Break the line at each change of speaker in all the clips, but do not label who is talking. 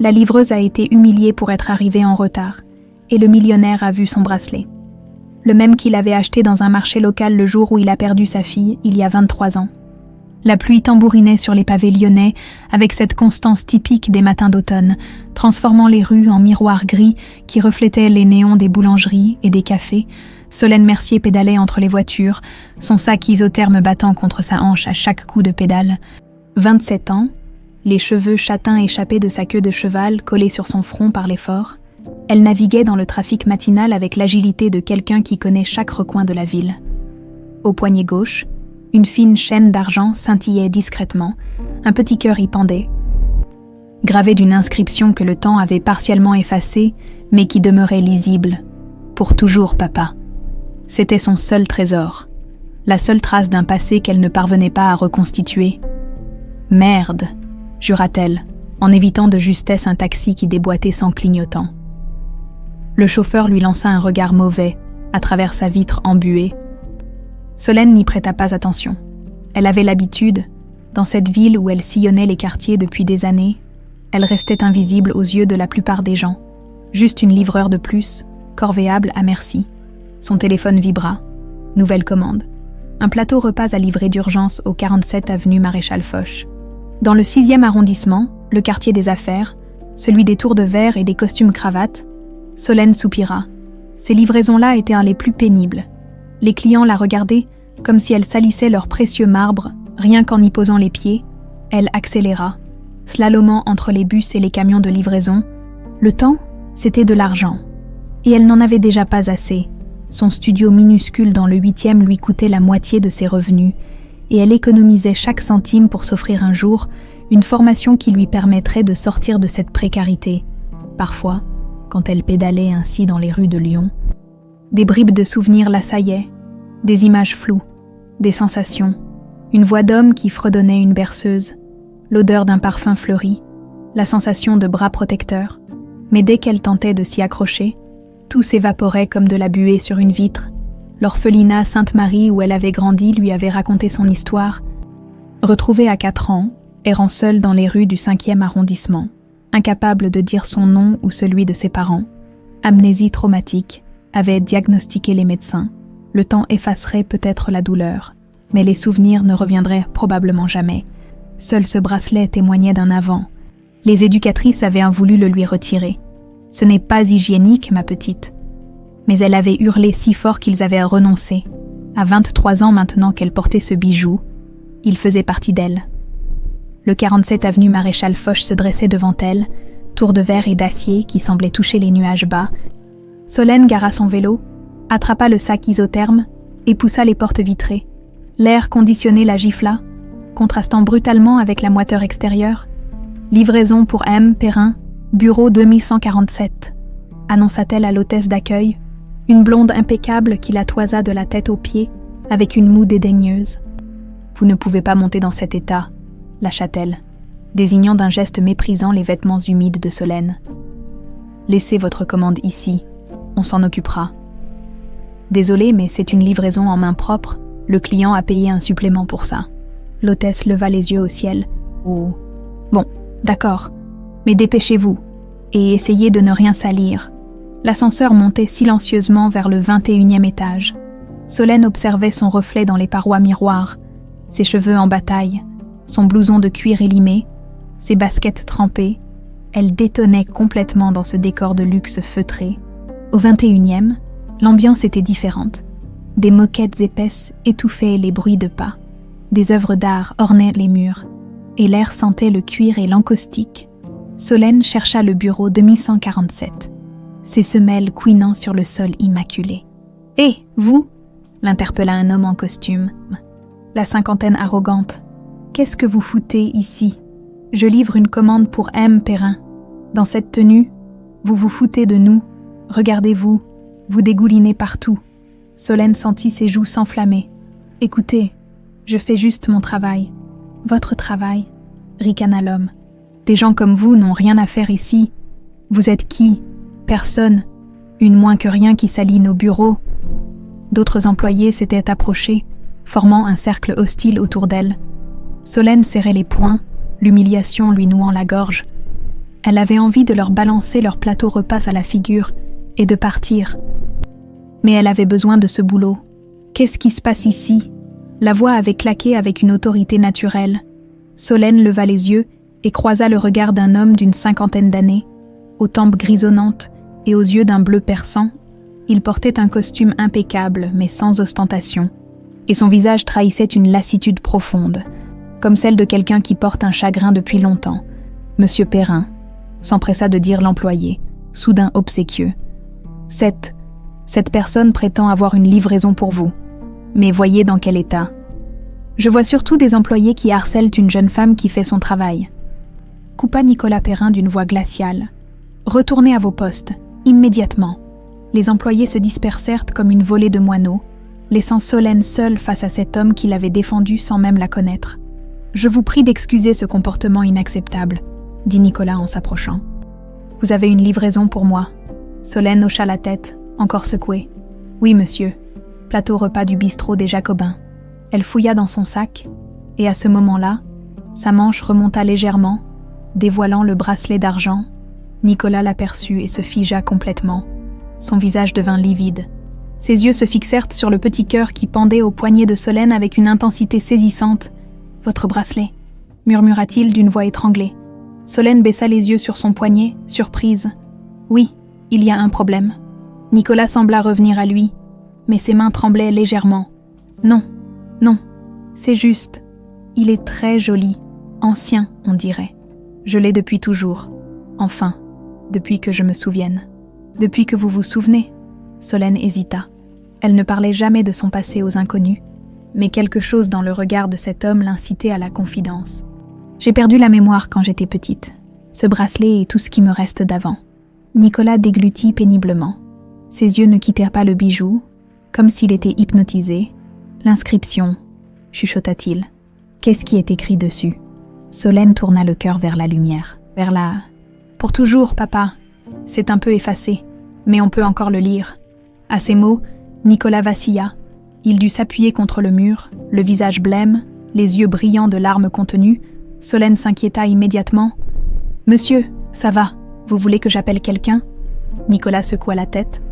La livreuse a été humiliée pour être arrivée en retard, et le millionnaire a vu son bracelet. Le même qu'il avait acheté dans un marché local le jour où il a perdu sa fille, il y a 23 ans. La pluie tambourinait sur les pavés lyonnais avec cette constance typique des matins d'automne, transformant les rues en miroirs gris qui reflétaient les néons des boulangeries et des cafés. Solène Mercier pédalait entre les voitures, son sac isotherme battant contre sa hanche à chaque coup de pédale. 27 ans, les cheveux châtains échappés de sa queue de cheval collés sur son front par l'effort, elle naviguait dans le trafic matinal avec l'agilité de quelqu'un qui connaît chaque recoin de la ville. Au poignet gauche, une fine chaîne d'argent scintillait discrètement, un petit cœur y pendait, gravé d'une inscription que le temps avait partiellement effacée, mais qui demeurait lisible. « Pour toujours, papa ». C'était son seul trésor, la seule trace d'un passé qu'elle ne parvenait pas à reconstituer. « Merde !» jura-t-elle, en évitant de justesse un taxi qui déboîtait sans clignotant. Le chauffeur lui lança un regard mauvais, à travers sa vitre embuée. Solène n'y prêta pas attention. Elle avait l'habitude, dans cette ville où elle sillonnait les quartiers depuis des années, elle restait invisible aux yeux de la plupart des gens. Juste une livreur de plus, corvéable à merci. Son téléphone vibra. Nouvelle commande. Un plateau repas à livrer d'urgence au 47 avenue Maréchal Foch. Dans le 6e arrondissement, le quartier des affaires, celui des tours de verre et des costumes cravates, Solène soupira. Ces livraisons-là étaient les plus pénibles. Les clients la regardaient comme si elle salissait leur précieux marbre, rien qu'en y posant les pieds. Elle accéléra, slalomant entre les bus et les camions de livraison. Le temps, c'était de l'argent. Et elle n'en avait déjà pas assez. Son studio minuscule dans le 8e lui coûtait la moitié de ses revenus, et elle économisait chaque centime pour s'offrir un jour une formation qui lui permettrait de sortir de cette précarité. Parfois, quand elle pédalait ainsi dans les rues de Lyon, des bribes de souvenirs l'assaillaient, des images floues, des sensations, une voix d'homme qui fredonnait une berceuse, l'odeur d'un parfum fleuri, la sensation de bras protecteurs. Mais dès qu'elle tentait de s'y accrocher, tout s'évaporait comme de la buée sur une vitre. L'orphelinat Sainte-Marie où elle avait grandi lui avait raconté son histoire. Retrouvée à 4 ans, errant seule dans les rues du 5e arrondissement, incapable de dire son nom ou celui de ses parents, amnésie traumatique, avait diagnostiqué les médecins. Le temps effacerait peut-être la douleur, mais les souvenirs ne reviendraient probablement jamais. Seul ce bracelet témoignait d'un avant. Les éducatrices avaient voulu le lui retirer. « Ce n'est pas hygiénique, ma petite. » Mais elle avait hurlé si fort qu'ils avaient renoncé. À 23 ans maintenant qu'elle portait ce bijou, il faisait partie d'elle. Le 47 avenue Maréchal Foch se dressait devant elle, tour de verre et d'acier qui semblait toucher les nuages bas. Solène gara son vélo, attrapa le sac isotherme et poussa les portes vitrées. L'air conditionné la gifla, contrastant brutalement avec la moiteur extérieure. « Livraison pour M. Perrin, bureau 2147 », annonça-t-elle à l'hôtesse d'accueil, une blonde impeccable qui la toisa de la tête aux pieds avec une moue dédaigneuse. « Vous ne pouvez pas monter dans cet état », lâcha-t-elle, désignant d'un geste méprisant les vêtements humides de Solène. « Laissez votre commande ici, on s'en occupera. » Désolée, mais c'est une livraison en main propre, le client a payé un supplément pour ça. L'hôtesse leva les yeux au ciel. « Oh, bon, d'accord, mais dépêchez-vous, et essayez de ne rien salir. » L'ascenseur montait silencieusement vers le 21e étage. Solène observait son reflet dans les parois miroirs, ses cheveux en bataille, son blouson de cuir élimé, ses baskets trempées. Elle détonnait complètement dans ce décor de luxe feutré. Au 21e, l'ambiance était différente. Des moquettes épaisses étouffaient les bruits de pas. Des œuvres d'art ornaient les murs, et l'air sentait le cuir et l'encaustique. Solène chercha le bureau 2147, ses semelles couinant sur le sol immaculé. « Hé, vous » l'interpella un homme en costume. La cinquantaine arrogante. « Qu'est-ce que vous foutez ici ? Je livre une commande pour M. Perrin. Dans cette tenue, vous vous foutez de nous. Regardez-vous, vous dégoulinez partout. » Solène sentit ses joues s'enflammer. « Écoutez, je fais juste mon travail. »« Votre travail ?» ricana l'homme. « Des gens comme vous n'ont rien à faire ici. Vous êtes qui ? Personne. Une moins que rien qui salit nos bureaux. » D'autres employés s'étaient approchés, formant un cercle hostile autour d'elle. Solène serrait les poings, l'humiliation lui nouant la gorge. Elle avait envie de leur balancer leur plateau repas à la figure et de partir. Mais elle avait besoin de ce boulot. Qu'est-ce qui se passe ici? La voix avait claqué avec une autorité naturelle. Solène leva les yeux et croisa le regard d'un homme d'une 50aine d'années, aux tempes grisonnantes et aux yeux d'un bleu perçant. Il portait un costume impeccable, mais sans ostentation, et son visage trahissait une lassitude profonde, comme celle de quelqu'un qui porte un chagrin depuis longtemps. « Monsieur Perrin », s'empressa de dire l'employé, soudain obséquieux. « Cette personne prétend avoir une livraison pour vous. Mais voyez dans quel état. Je vois surtout des employés qui harcèlent une jeune femme qui fait son travail. » Coupa Nicolas Perrin d'une voix glaciale. « Retournez à vos postes, immédiatement. » Les employés se dispersèrent comme une volée de moineaux, laissant Solène seule face à cet homme qui l'avait défendue sans même la connaître. « Je vous prie d'excuser ce comportement inacceptable, » dit Nicolas en s'approchant. « Vous avez une livraison pour moi. » Solène hocha la tête, encore secouée. « Oui, monsieur. Plateau repas du bistrot des Jacobins. » Elle fouilla dans son sac, et à ce moment-là, sa manche remonta légèrement, dévoilant le bracelet d'argent. Nicolas l'aperçut et se figea complètement. Son visage devint livide. Ses yeux se fixèrent sur le petit cœur qui pendait au poignet de Solène avec une intensité saisissante. « Votre bracelet » murmura-t-il d'une voix étranglée. Solène baissa les yeux sur son poignet, surprise. « Oui, il y a un problème. » Nicolas sembla revenir à lui, mais ses mains tremblaient légèrement. « Non, non, c'est juste. Il est très joli, ancien, on dirait. Je l'ai depuis toujours. Enfin, depuis que je me souvienne. » « Depuis que vous vous souvenez ?» Solène hésita. Elle ne parlait jamais de son passé aux inconnus, mais quelque chose dans le regard de cet homme l'incitait à la confidence. « J'ai perdu la mémoire quand j'étais petite. Ce bracelet est tout ce qui me reste d'avant. » Nicolas déglutit péniblement. Ses yeux ne quittèrent pas le bijou, comme s'il était hypnotisé. « L'inscription, » chuchota-t-il. « Qu'est-ce qui est écrit dessus ?» Solène tourna le cœur vers la lumière, vers la... « Pour toujours, papa. » C'est un peu effacé, mais on peut encore le lire. À ces mots, Nicolas vacilla. Il dut s'appuyer contre le mur, le visage blême, les yeux brillants de larmes contenues. Solène s'inquiéta immédiatement. « Monsieur, ça va, vous voulez que j'appelle quelqu'un ?» Nicolas secoua la tête.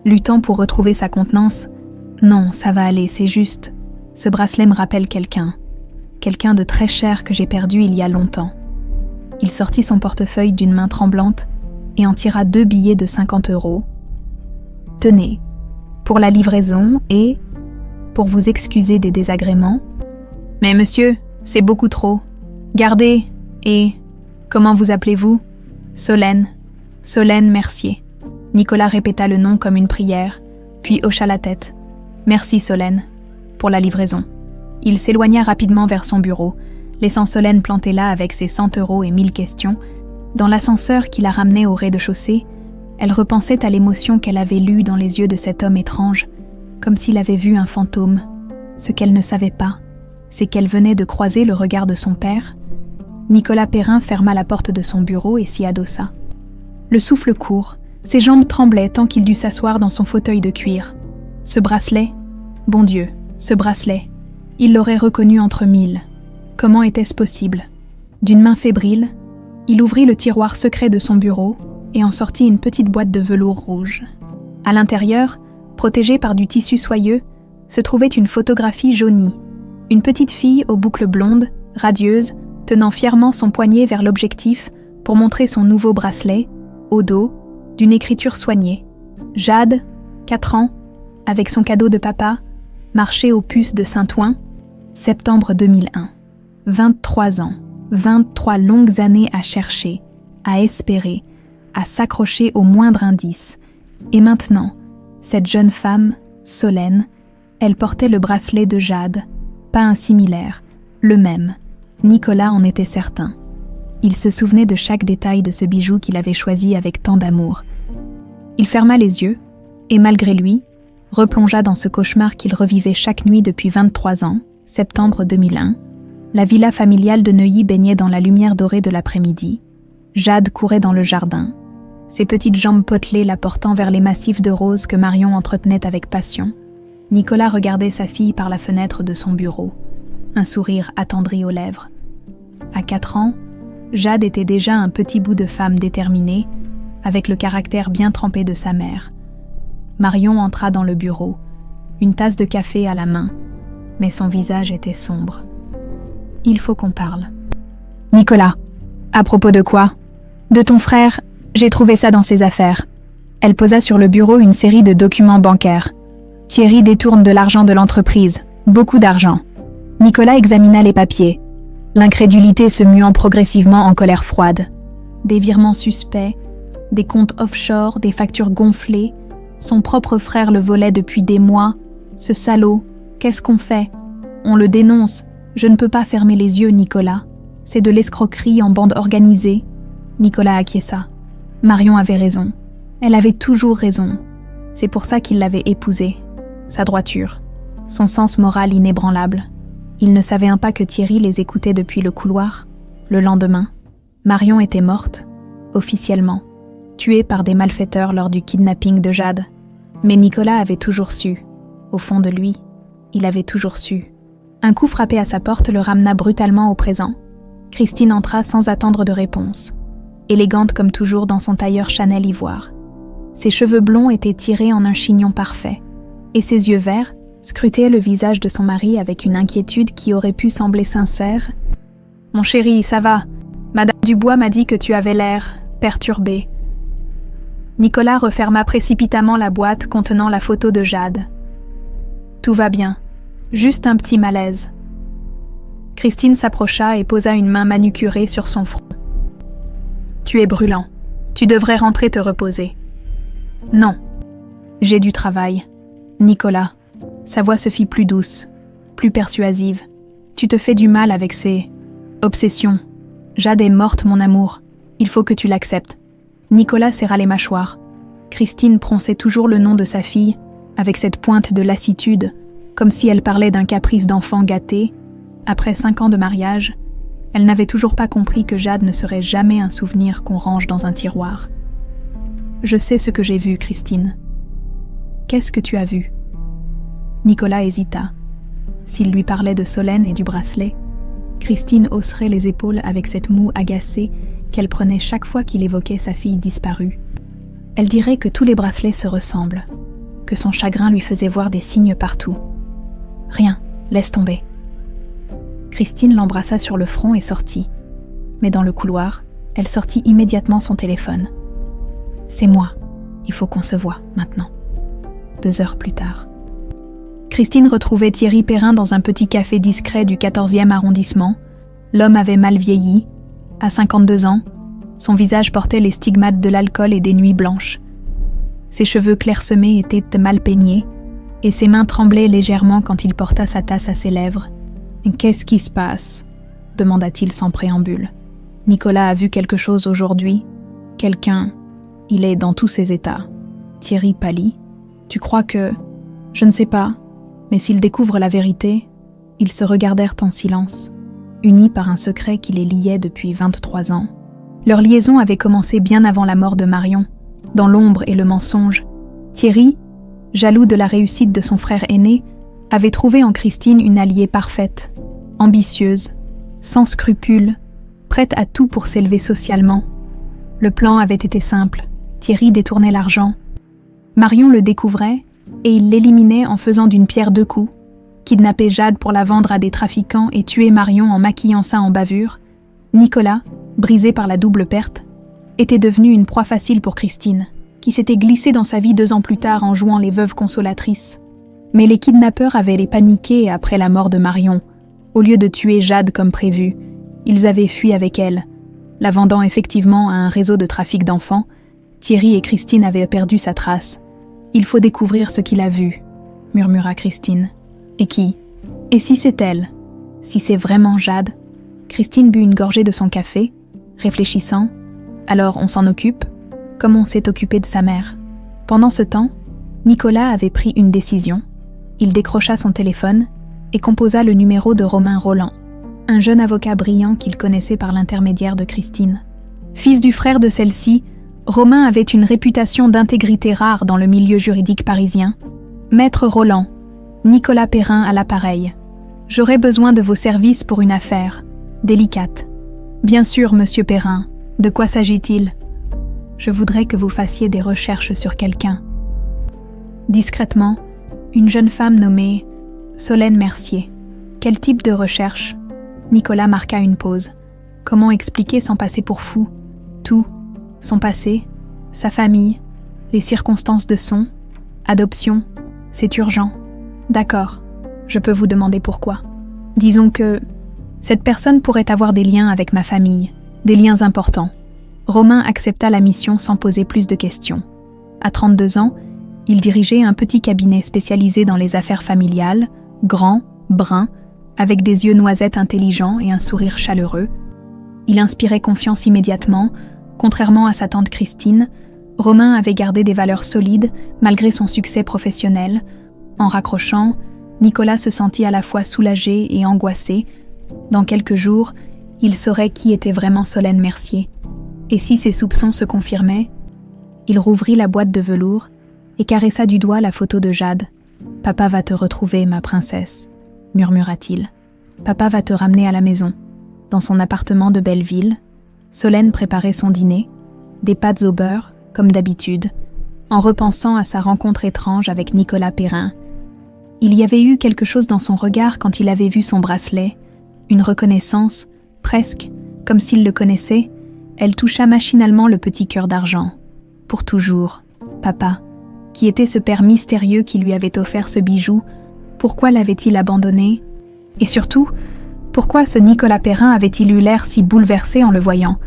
Luttant pour retrouver sa contenance. « Non, ça va aller, c'est juste. Ce bracelet me rappelle quelqu'un. Quelqu'un de très cher que j'ai perdu il y a longtemps. » Il sortit son portefeuille d'une main tremblante et en tira 2 billets de 50 €. « Tenez, pour la livraison et pour vous excuser des désagréments. »« Mais monsieur, c'est beaucoup trop. Gardez, et... comment vous appelez-vous ?»« Solène. Solène Mercier. » Nicolas répéta le nom comme une prière, puis hocha la tête. « Merci Solène, pour la livraison. » Il s'éloigna rapidement vers son bureau, laissant Solène plantée là avec ses 100 € et 1000 questions. Dans l'ascenseur qui la ramenait au rez-de-chaussée, elle repensait à l'émotion qu'elle avait lue dans les yeux de cet homme étrange, comme s'il avait vu un fantôme. Ce qu'elle ne savait pas, c'est qu'elle venait de croiser le regard de son père. Nicolas Perrin ferma la porte de son bureau et s'y adossa. Le souffle court, ses jambes tremblaient tant qu'il dut s'asseoir dans son fauteuil de cuir. Ce bracelet, bon Dieu, ce bracelet, il l'aurait reconnu entre 1000. Comment était-ce possible? D'une main fébrile, il ouvrit le tiroir secret de son bureau et en sortit une petite boîte de velours rouge. À l'intérieur, protégée par du tissu soyeux, se trouvait une photographie jaunie. Une petite fille aux boucles blondes, radieuse, tenant fièrement son poignet vers l'objectif pour montrer son nouveau bracelet, au dos, d'une écriture soignée. Jade, 4 ans, avec son cadeau de papa, marchait aux puces de Saint-Ouen, septembre 2001. 23 ans. 23 longues années à chercher, à espérer, à s'accrocher au moindre indice. Et maintenant, cette jeune femme, Solène, elle portait le bracelet de Jade, pas un similaire, le même. Nicolas en était certain. Il se souvenait de chaque détail de ce bijou qu'il avait choisi avec tant d'amour. Il ferma les yeux, et malgré lui, replongea dans ce cauchemar qu'il revivait chaque nuit depuis 23 ans, septembre 2001. La villa familiale de Neuilly baignait dans la lumière dorée de l'après-midi. Jade courait dans le jardin, ses petites jambes potelées la portant vers les massifs de roses que Marion entretenait avec passion. Nicolas regardait sa fille par la fenêtre de son bureau, un sourire attendri aux lèvres. À 4 ans, Jade était déjà un petit bout de femme déterminée, avec le caractère bien trempé de sa mère. Marion entra dans le bureau, une tasse de café à la main, mais son visage était sombre. « Il faut qu'on parle. »« Nicolas, à propos de quoi ? » ?»« De ton frère, j'ai trouvé ça dans ses affaires. » Elle posa sur le bureau une série de documents bancaires. Thierry détourne de l'argent de l'entreprise, beaucoup d'argent. Nicolas examina les papiers, l'incrédulité se muant progressivement en colère froide. Des virements suspects, des comptes offshore, des factures gonflées. Son propre frère le volait depuis des mois. Ce salaud, qu'est-ce qu'on fait ? On le dénonce. Je ne peux pas fermer les yeux, Nicolas. C'est de l'escroquerie en bande organisée. Nicolas acquiesça. Marion avait raison. Elle avait toujours raison. C'est pour ça qu'il l'avait épousée. Sa droiture, son sens moral inébranlable. Il ne savait pas que Thierry les écoutait depuis le couloir. Le lendemain, Marion était morte, officiellement, tuée par des malfaiteurs lors du kidnapping de Jade. Mais Nicolas avait toujours su. Au fond de lui, il avait toujours su. Un coup frappé à sa porte le ramena brutalement au présent. Christine entra sans attendre de réponse, élégante comme toujours dans son tailleur Chanel ivoire. Ses cheveux blonds étaient tirés en un chignon parfait, et ses yeux verts scrutaient le visage de son mari avec une inquiétude qui aurait pu sembler sincère. « Mon chéri, ça va. Madame Dubois m'a dit que tu avais l'air perturbé. » Nicolas referma précipitamment la boîte contenant la photo de Jade. « Tout va bien. Juste un petit malaise. » Christine s'approcha et posa une main manucurée sur son front. « Tu es brûlant. Tu devrais rentrer te reposer. » « Non. J'ai du travail. » « Nicolas. » Sa voix se fit plus douce, plus persuasive. « Tu te fais du mal avec ces obsessions. Jade est morte, mon amour. Il faut que tu l'acceptes. » Nicolas serra les mâchoires. Christine prononçait toujours le nom de sa fille, avec cette pointe de lassitude, comme si elle parlait d'un caprice d'enfant gâté. Après 5 ans de mariage, elle n'avait toujours pas compris que Jade ne serait jamais un souvenir qu'on range dans un tiroir. « Je sais ce que j'ai vu, Christine. » « Qu'est-ce que tu as vu ?» Nicolas hésita. S'il lui parlait de Solène et du bracelet, Christine hausserait les épaules avec cette moue agacée qu'elle prenait chaque fois qu'il évoquait sa fille disparue. Elle dirait que tous les bracelets se ressemblent, que son chagrin lui faisait voir des signes partout. « Rien, laisse tomber. » Christine l'embrassa sur le front et sortit. Mais dans le couloir, elle sortit immédiatement son téléphone. « C'est moi. Il faut qu'on se voie, maintenant. » 2 heures plus tard. Christine retrouvait Thierry Perrin dans un petit café discret du 14e arrondissement. L'homme avait mal vieilli. À 52 ans, son visage portait les stigmates de l'alcool et des nuits blanches. Ses cheveux clairsemés étaient mal peignés, et ses mains tremblaient légèrement quand il porta sa tasse à ses lèvres. « Qu'est-ce qui se passe ?» demanda-t-il sans préambule. « Nicolas a vu quelque chose aujourd'hui. Quelqu'un. Il est dans tous ses états. » Thierry pâlit. « Tu crois que... » « Je ne sais pas. Mais s'ils découvrent la vérité, » ils se regardèrent en silence, unis par un secret qui les liait depuis 23 ans. Leur liaison avait commencé bien avant la mort de Marion, dans l'ombre et le mensonge. Thierry, jaloux de la réussite de son frère aîné, avait trouvé en Christine une alliée parfaite, ambitieuse, sans scrupules, prête à tout pour s'élever socialement. Le plan avait été simple. Thierry détournait l'argent. Marion le découvrait, et il l'éliminait en faisant d'une pierre 2 coups, kidnapper Jade pour la vendre à des trafiquants et tuer Marion en maquillant ça en bavure. Nicolas, brisé par la double perte, était devenu une proie facile pour Christine, qui s'était glissée dans sa vie 2 ans plus tard en jouant les veuves consolatrices. Mais les kidnappeurs avaient les paniqués après la mort de Marion. Au lieu de tuer Jade comme prévu, ils avaient fui avec elle. La vendant effectivement à un réseau de trafic d'enfants, Thierry et Christine avaient perdu sa trace. « Il faut découvrir ce qu'il a vu », murmura Christine. « Et qui ? Et si c'est elle ? Si c'est vraiment Jade ?» Christine but une gorgée de son café, réfléchissant. « Alors on s'en occupe, comme on s'est occupé de sa mère. » Pendant ce temps, Nicolas avait pris une décision. Il décrocha son téléphone et composa le numéro de Romain Roland, un jeune avocat brillant qu'il connaissait par l'intermédiaire de Christine. Fils du frère de celle-ci, Romain avait une réputation d'intégrité rare dans le milieu juridique parisien. « Maître Roland, Nicolas Perrin à l'appareil. J'aurais besoin de vos services pour une affaire délicate. Bien sûr, monsieur Perrin. De quoi s'agit-il ? Je voudrais que vous fassiez des recherches sur quelqu'un. Discrètement, une jeune femme nommée Solène Mercier. Quel type de recherche ? Nicolas marqua une pause. Comment expliquer sans passer pour fou ? Tout, son passé, sa famille, les circonstances de son, adoption, c'est urgent. D'accord, je peux vous demander pourquoi. Disons que cette personne pourrait avoir des liens avec ma famille, des liens importants. Romain accepta la mission sans poser plus de questions. À 32 ans, il dirigeait un petit cabinet spécialisé dans les affaires familiales, grand, brun, avec des yeux noisettes intelligents et un sourire chaleureux. Il inspirait confiance immédiatement. Contrairement à sa tante Christine, Romain avait gardé des valeurs solides malgré son succès professionnel. En raccrochant, Nicolas se sentit à la fois soulagé et angoissé. Dans quelques jours, il saurait qui était vraiment Solène Mercier. Et si ses soupçons se confirmaient, il rouvrit la boîte de velours et caressa du doigt la photo de Jade. « Papa va te retrouver, ma princesse », murmura-t-il. « Papa va te ramener à la maison. » Dans son appartement de Belleville, Solène préparait son dîner, des pâtes au beurre, comme d'habitude, en repensant à sa rencontre étrange avec Nicolas Perrin. Il y avait eu quelque chose dans son regard quand il avait vu son bracelet, une reconnaissance, presque, comme s'il le connaissait. Elle toucha machinalement le petit cœur d'argent. Pour toujours, papa, qui était ce père mystérieux qui lui avait offert ce bijou, pourquoi l'avait-il abandonné ? Et surtout, pourquoi ce Nicolas Perrin avait-il eu l'air si bouleversé en le voyant ?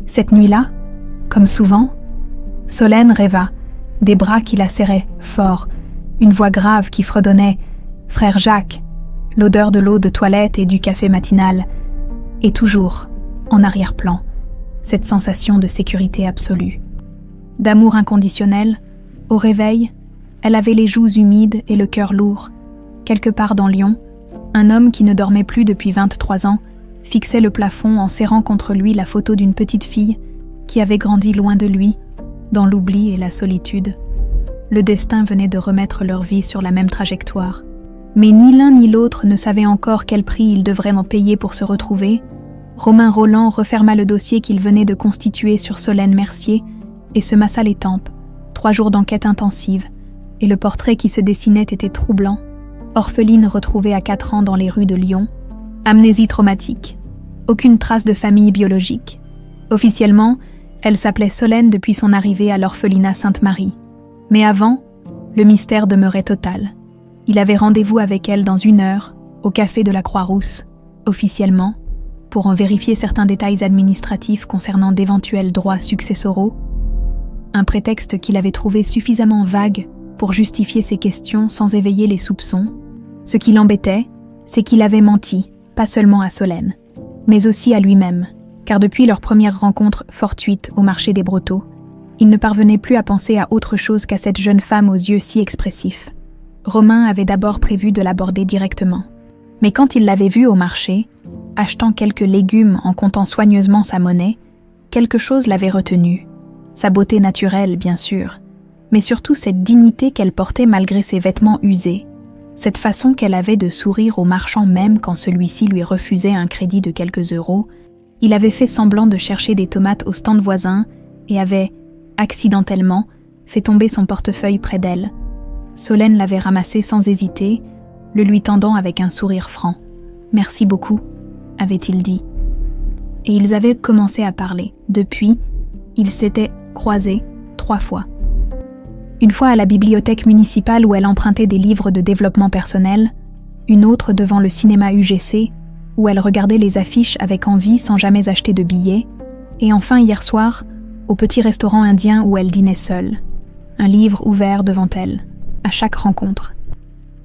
Cette nuit-là, comme souvent, Solène rêva, des bras qui la serraient fort, une voix grave qui fredonnait « Frère Jacques », l'odeur de l'eau de toilette et du café matinal, et toujours, en arrière-plan, cette sensation de sécurité absolue. D'amour inconditionnel, au réveil, elle avait les joues humides et le cœur lourd. Quelque part dans Lyon, un homme qui ne dormait plus depuis 23 ans fixait le plafond en serrant contre lui la photo d'une petite fille qui avait grandi loin de lui, dans l'oubli et la solitude. Le destin venait de remettre leur vie sur la même trajectoire. Mais ni l'un ni l'autre ne savait encore quel prix ils devraient en payer pour se retrouver. Romain Roland referma le dossier qu'il venait de constituer sur Solène Mercier et se massa les tempes. 3 jours d'enquête intensive, et le portrait qui se dessinait était troublant. Orpheline retrouvée à 4 ans dans les rues de Lyon. Amnésie traumatique. Aucune trace de famille biologique. Officiellement, elle s'appelait Solène depuis son arrivée à l'orphelinat Sainte-Marie. Mais avant, le mystère demeurait total. Il avait rendez-vous avec elle dans 1 heure, au café de la Croix-Rousse, officiellement, pour en vérifier certains détails administratifs concernant d'éventuels droits successoraux. Un prétexte qu'il avait trouvé suffisamment vague pour justifier ses questions sans éveiller les soupçons. Ce qui l'embêtait, c'est qu'il avait menti, pas seulement à Solène, mais aussi à lui-même, car depuis leur première rencontre fortuite au marché des Brotteaux, il ne parvenait plus à penser à autre chose qu'à cette jeune femme aux yeux si expressifs. Romain avait d'abord prévu de l'aborder directement. Mais quand il l'avait vue au marché, achetant quelques légumes en comptant soigneusement sa monnaie, quelque chose l'avait retenu. Sa beauté naturelle, bien sûr, mais surtout cette dignité qu'elle portait malgré ses vêtements usés, cette façon qu'elle avait de sourire au marchand même quand celui-ci lui refusait un crédit de quelques euros. Il avait fait semblant de chercher des tomates au stand voisin et avait, accidentellement, fait tomber son portefeuille près d'elle. Solène l'avait ramassé sans hésiter, le lui tendant avec un sourire franc. « Merci beaucoup », avait-il dit. Et ils avaient commencé à parler. Depuis, ils s'étaient croisés 3 fois. Une fois à la bibliothèque municipale où elle empruntait des livres de développement personnel, une autre devant le cinéma UGC, où elle regardait les affiches avec envie sans jamais acheter de billets, et enfin hier soir, au petit restaurant indien où elle dînait seule, un livre ouvert devant elle, à chaque rencontre.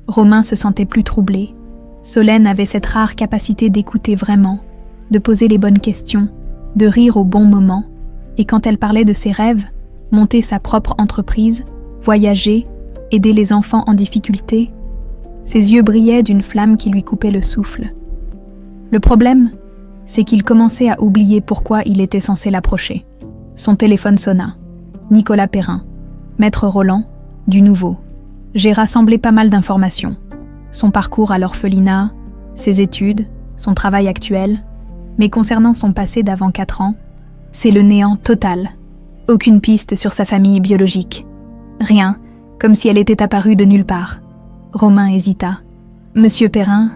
Romain se sentait plus troublé. Solène avait cette rare capacité d'écouter vraiment, de poser les bonnes questions, de rire au bon moment, et quand elle parlait de ses rêves, monter sa propre entreprise, voyager, aider les enfants en difficulté, ses yeux brillaient d'une flamme qui lui coupait le souffle. Le problème, c'est qu'il commençait à oublier pourquoi il était censé l'approcher. Son téléphone sonna. Nicolas Perrin. Maître Roland, du nouveau. J'ai rassemblé pas mal d'informations. Son parcours à l'orphelinat, ses études, son travail actuel. Mais concernant son passé d'avant 4 ans, c'est le néant total. Aucune piste sur sa famille biologique. Rien, comme si elle était apparue de nulle part. Romain hésita. « Monsieur Perrin,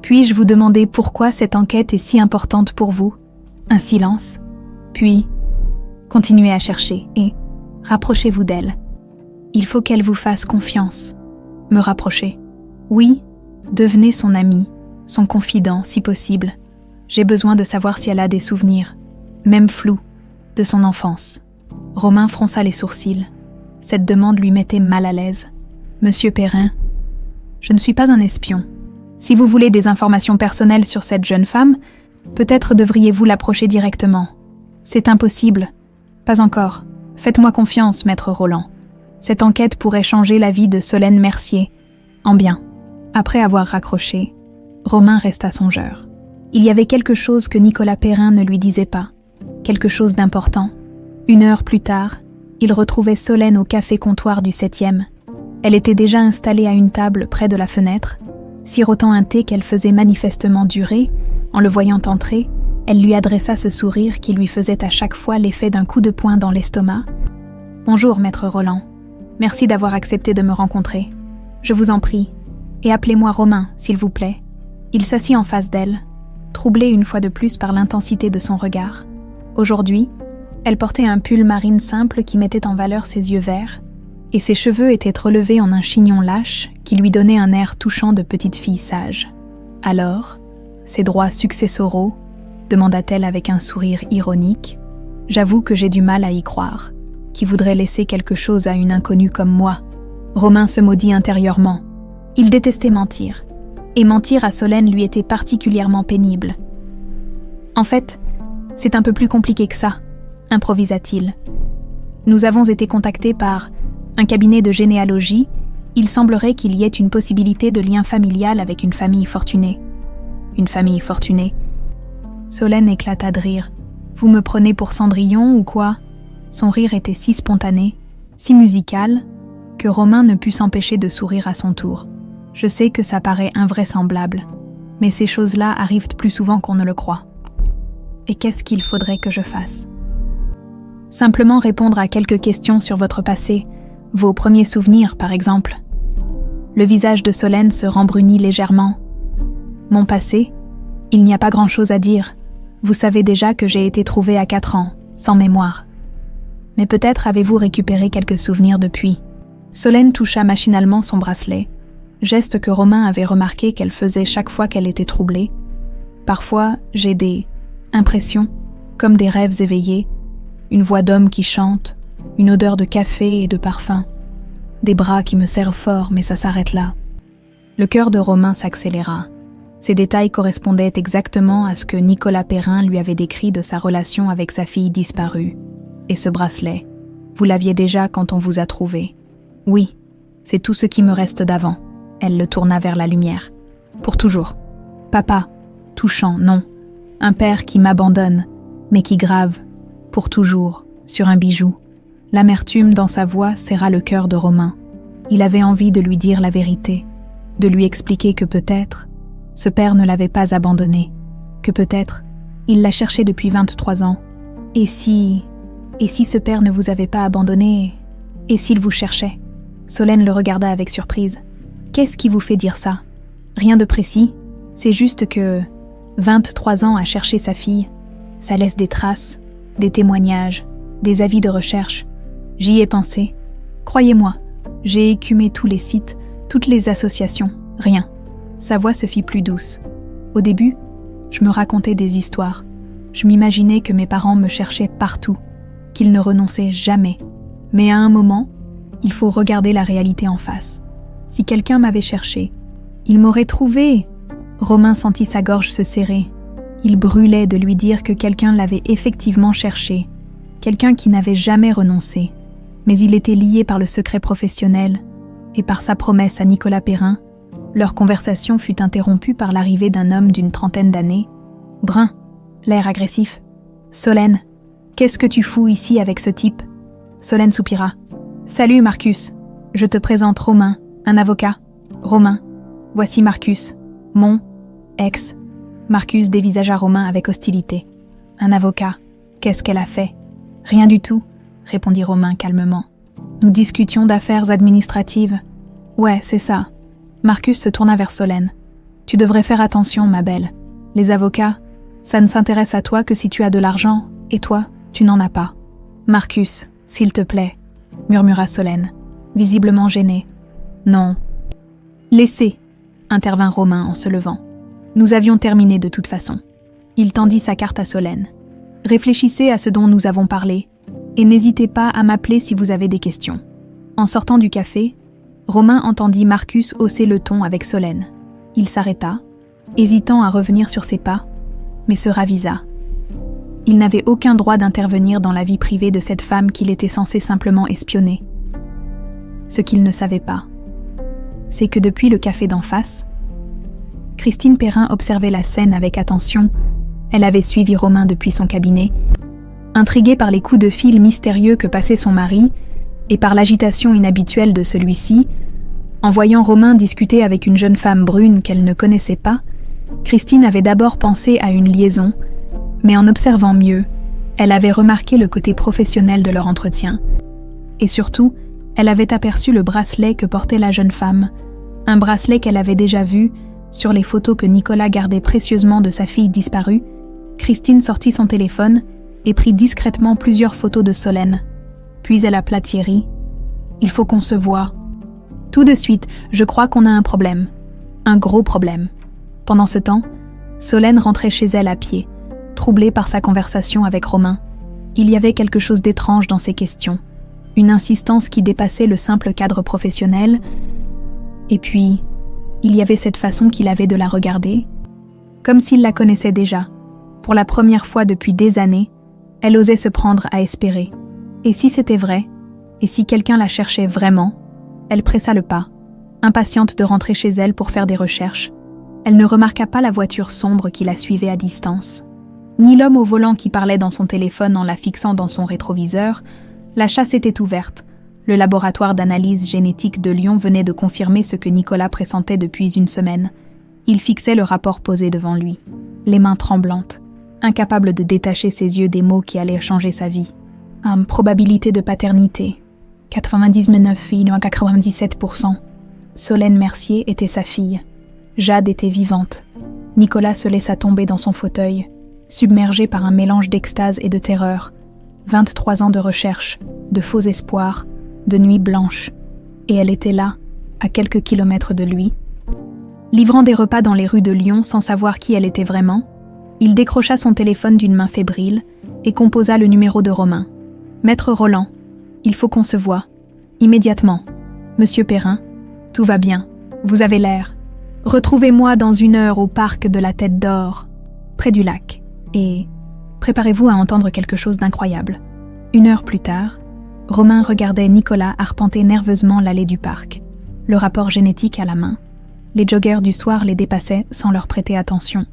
puis-je vous demander pourquoi cette enquête est si importante pour vous ?» Un silence. Puis, continuez à chercher et rapprochez-vous d'elle. Il faut qu'elle vous fasse confiance. Me rapprocher. Oui, devenez son ami, son confident si possible. J'ai besoin de savoir si elle a des souvenirs, même flous, de son enfance. Romain fronça les sourcils. Cette demande lui mettait mal à l'aise. Monsieur Perrin, je ne suis pas un espion. Si vous voulez des informations personnelles sur cette jeune femme, peut-être devriez-vous l'approcher directement. C'est impossible. Pas encore. Faites-moi confiance, maître Roland. Cette enquête pourrait changer la vie de Solène Mercier. En bien. Après avoir raccroché, Romain resta songeur. Il y avait quelque chose que Nicolas Perrin ne lui disait pas. Quelque chose d'important. 1 heure plus tard, il retrouvait Solène au café-comptoir du 7e. Elle était déjà installée à une table près de la fenêtre, sirotant un thé qu'elle faisait manifestement durer. En le voyant entrer, elle lui adressa ce sourire qui lui faisait à chaque fois l'effet d'un coup de poing dans l'estomac. « Bonjour, maître Roland. Merci d'avoir accepté de me rencontrer. Je vous en prie. Et appelez-moi Romain, s'il vous plaît. » Il s'assit en face d'elle, troublé une fois de plus par l'intensité de son regard. Aujourd'hui, elle portait un pull marine simple qui mettait en valeur ses yeux verts, et ses cheveux étaient relevés en un chignon lâche qui lui donnait un air touchant de petite fille sage. « Alors, ces droits successoraux ?» demanda-t-elle avec un sourire ironique. « J'avoue que j'ai du mal à y croire. Qui voudrait laisser quelque chose à une inconnue comme moi ?» Romain se maudit intérieurement. Il détestait mentir, et mentir à Solène lui était particulièrement pénible. « En fait, c'est un peu plus compliqué que ça, » improvisa-t-il. « Nous avons été contactés par un cabinet de généalogie. Il semblerait qu'il y ait une possibilité de lien familial avec une famille fortunée. » Une famille fortunée. Solène éclata de rire. « Vous me prenez pour Cendrillon ou quoi ?» Son rire était si spontané, si musical, que Romain ne put s'empêcher de sourire à son tour. « Je sais que ça paraît invraisemblable, mais ces choses-là arrivent plus souvent qu'on ne le croit. Et qu'est-ce qu'il faudrait que je fasse ? Simplement répondre à quelques questions sur votre passé, vos premiers souvenirs par exemple. » Le visage de Solène se rembrunit légèrement. « Mon passé ? Il n'y a pas grand-chose à dire. Vous savez déjà que j'ai été trouvée à 4 ans, sans mémoire. Mais peut-être avez-vous récupéré quelques souvenirs depuis. » Solène toucha machinalement son bracelet, geste que Romain avait remarqué qu'elle faisait chaque fois qu'elle était troublée. « Parfois, j'ai des impressions, comme des rêves éveillés, une voix d'homme qui chante, une odeur de café et de parfum, des bras qui me serrent fort, mais ça s'arrête là. » Le cœur de Romain s'accéléra. Ces détails correspondaient exactement à ce que Nicolas Perrin lui avait décrit de sa relation avec sa fille disparue. Et ce bracelet, vous l'aviez déjà quand on vous a trouvé. Oui, c'est tout ce qui me reste d'avant. Elle le tourna vers la lumière. Pour toujours. Papa, touchant, non. Un père qui m'abandonne, mais qui grave, pour toujours, sur un bijou. L'amertume dans sa voix serra le cœur de Romain. Il avait envie de lui dire la vérité, de lui expliquer que peut-être, ce père ne l'avait pas abandonné, que peut-être, il la cherchait depuis 23 ans. Et si ce père ne vous avait pas abandonné, et s'il vous cherchait ? Solène le regarda avec surprise. Qu'est-ce qui vous fait dire ça ? Rien de précis, c'est juste que 23 ans à chercher sa fille, ça laisse des traces, des témoignages, des avis de recherche. J'y ai pensé. Croyez-moi, j'ai écumé tous les sites, toutes les associations, rien. Sa voix se fit plus douce. Au début, je me racontais des histoires. Je m'imaginais que mes parents me cherchaient partout, qu'ils ne renonçaient jamais. Mais à un moment, il faut regarder la réalité en face. Si quelqu'un m'avait cherché, il m'aurait trouvé. Romain sentit sa gorge se serrer. Il brûlait de lui dire que quelqu'un l'avait effectivement cherché, quelqu'un qui n'avait jamais renoncé. Mais il était lié par le secret professionnel et par sa promesse à Nicolas Perrin. Leur conversation fut interrompue par l'arrivée d'un homme d'une 30aine d'années. Brun, l'air agressif. « Solène, qu'est-ce que tu fous ici avec ce type ?» Solène soupira. « Salut Marcus, je te présente Romain, un avocat. Romain, voici Marcus, mon ex. Marcus dévisagea Romain avec hostilité. Un avocat, qu'est-ce qu'elle a fait? Rien du tout, répondit Romain calmement. Nous discutions d'affaires administratives. Ouais, c'est ça. Marcus se tourna vers Solène. Tu devrais faire attention, ma belle. Les avocats, ça ne s'intéresse à toi que si tu as de l'argent, et toi, tu n'en as pas. Marcus, s'il te plaît, murmura Solène, visiblement gênée. Non. Laissez, intervint Romain en se levant. Nous avions terminé de toute façon. Il tendit sa carte à Solène. Réfléchissez à ce dont nous avons parlé, et n'hésitez pas à m'appeler si vous avez des questions. En sortant du café, Romain entendit Marcus hausser le ton avec Solène. Il s'arrêta, hésitant à revenir sur ses pas, mais se ravisa. Il n'avait aucun droit d'intervenir dans la vie privée de cette femme qu'il était censé simplement espionner. Ce qu'il ne savait pas, c'est que depuis le café d'en face, Christine Perrin observait la scène avec attention. Elle avait suivi Romain depuis son cabinet, intriguée par les coups de fil mystérieux que passait son mari et par l'agitation inhabituelle de celui-ci. En voyant Romain discuter avec une jeune femme brune qu'elle ne connaissait pas, Christine avait d'abord pensé à une liaison, mais en observant mieux, elle avait remarqué le côté professionnel de leur entretien. Et surtout, elle avait aperçu le bracelet que portait la jeune femme, un bracelet qu'elle avait déjà vu sur les photos que Nicolas gardait précieusement de sa fille disparue. Christine sortit son téléphone et prit discrètement plusieurs photos de Solène. Puis elle appela Thierry. « Il faut qu'on se voie. » « Tout de suite, je crois qu'on a un problème. Un gros problème. » Pendant ce temps, Solène rentrait chez elle à pied, troublée par sa conversation avec Romain. Il y avait quelque chose d'étrange dans ses questions, une insistance qui dépassait le simple cadre professionnel. Et puis, il y avait cette façon qu'il avait de la regarder, comme s'il la connaissait déjà. Pour la première fois depuis des années, elle osait se prendre à espérer. Et si c'était vrai, et si quelqu'un la cherchait vraiment, elle pressa le pas, impatiente de rentrer chez elle pour faire des recherches. Elle ne remarqua pas la voiture sombre qui la suivait à distance, ni l'homme au volant qui parlait dans son téléphone en la fixant dans son rétroviseur. La chasse était ouverte. Le laboratoire d'analyse génétique de Lyon venait de confirmer ce que Nicolas pressentait depuis une semaine. Il fixait le rapport posé devant lui, les mains tremblantes, incapable de détacher ses yeux des mots qui allaient changer sa vie. Probabilité de paternité. 99,97%. Solène Mercier était sa fille. Jade était vivante. Nicolas se laissa tomber dans son fauteuil, submergé par un mélange d'extase et de terreur. 23 ans de recherche, de faux espoirs, de nuits blanches. Et elle était là, à quelques kilomètres de lui. Livrant des repas dans les rues de Lyon sans savoir qui elle était vraiment, il décrocha son téléphone d'une main fébrile et composa le numéro de Romain. « Maître Roland, il faut qu'on se voie. Immédiatement. Monsieur Perrin, tout va bien. Vous avez l'air. Retrouvez-moi dans 1 heure au parc de la Tête d'Or, près du lac. Et préparez-vous à entendre quelque chose d'incroyable. » 1 heure plus tard, Romain regardait Nicolas arpenter nerveusement l'allée du parc, le rapport génétique à la main. Les joggers du soir les dépassaient sans leur prêter attention,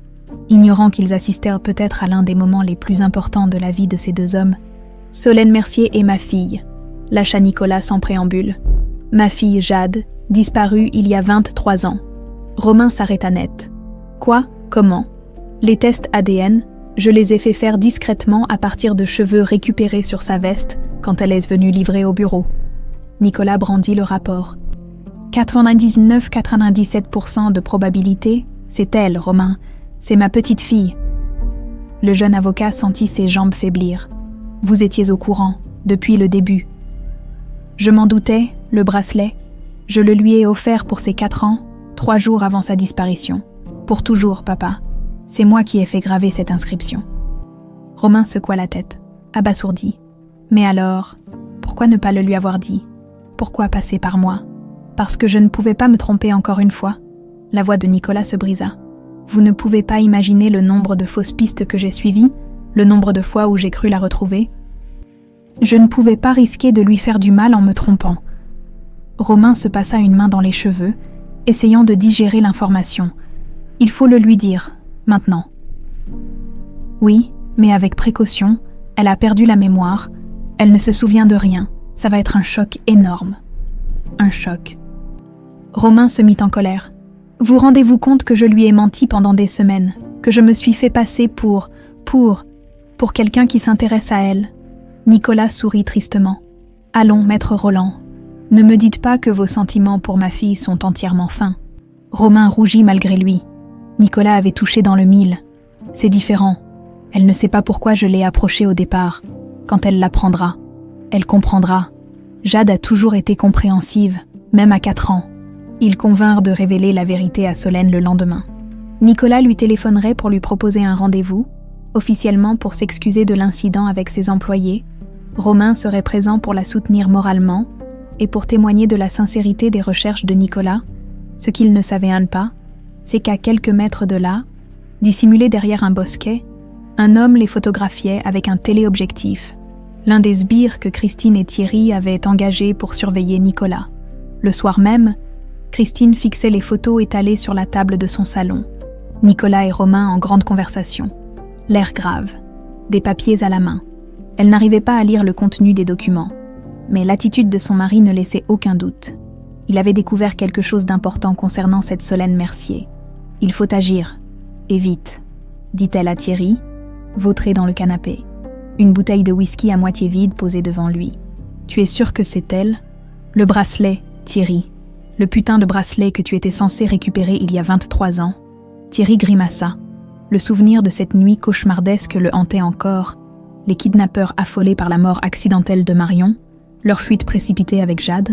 ignorant qu'ils assistèrent peut-être à l'un des moments les plus importants de la vie de ces deux hommes. « Solène Mercier est ma fille, » lâcha Nicolas sans préambule. « Ma fille Jade, disparue il y a 23 ans. » Romain s'arrêta net. « Quoi? Comment? Les tests ADN, je les ai fait faire discrètement à partir de cheveux récupérés sur sa veste quand elle est venue livrer au bureau. » Nicolas brandit le rapport. 99,97% de probabilité, c'est elle, Romain. C'est ma petite fille. Le jeune avocat sentit ses jambes faiblir. Vous étiez au courant, depuis le début. Je m'en doutais, le bracelet. Je le lui ai offert pour ses 4 ans, 3 jours avant sa disparition. Pour toujours, papa. C'est moi qui ai fait graver cette inscription. Romain secoua la tête, abasourdi. Mais alors, pourquoi ne pas le lui avoir dit? Pourquoi passer par moi? Parce que je ne pouvais pas me tromper encore une fois. La voix de Nicolas se brisa. Vous ne pouvez pas imaginer le nombre de fausses pistes que j'ai suivies, le nombre de fois où j'ai cru la retrouver. Je ne pouvais pas risquer de lui faire du mal en me trompant. Romain se passa une main dans les cheveux, essayant de digérer l'information. Il faut le lui dire, maintenant. Oui, mais avec précaution, elle a perdu la mémoire, elle ne se souvient de rien, ça va être un choc énorme. Un choc. Romain se mit en colère. Vous rendez-vous compte que je lui ai menti pendant des semaines? que je me suis fait passer pour quelqu'un qui s'intéresse à elle. Nicolas sourit tristement. Allons, maître Roland, ne me dites pas que vos sentiments pour ma fille sont entièrement fins. Romain rougit malgré lui. Nicolas avait touché dans le mille. C'est différent. Elle ne sait pas pourquoi je l'ai approchée au départ. Quand elle l'apprendra, elle comprendra. Jade a toujours été compréhensive, même à 4 ans. Ils convinrent de révéler la vérité à Solène le lendemain. Nicolas lui téléphonerait pour lui proposer un rendez-vous, officiellement pour s'excuser de l'incident avec ses employés. Romain serait présent pour la soutenir moralement et pour témoigner de la sincérité des recherches de Nicolas. Ce qu'il ne savait pas, c'est qu'à quelques mètres de là, dissimulé derrière un bosquet, un homme les photographiait avec un téléobjectif, l'un des sbires que Christine et Thierry avaient engagés pour surveiller Nicolas. Le soir même, Christine fixait les photos étalées sur la table de son salon. Nicolas et Romain en grande conversation, l'air grave, des papiers à la main. Elle n'arrivait pas à lire le contenu des documents, mais l'attitude de son mari ne laissait aucun doute. Il avait découvert quelque chose d'important concernant cette Solène Mercier. « Il faut agir, et vite », dit-elle à Thierry, vautré dans le canapé. Une bouteille de whisky à moitié vide posée devant lui. « Tu es sûr que c'est elle ? Le bracelet, Thierry. Le putain de bracelet que tu étais censé récupérer il y a 23 ans. » Thierry grimaça. Le souvenir de cette nuit cauchemardesque le hantait encore. Les kidnappeurs affolés par la mort accidentelle de Marion, leur fuite précipitée avec Jade,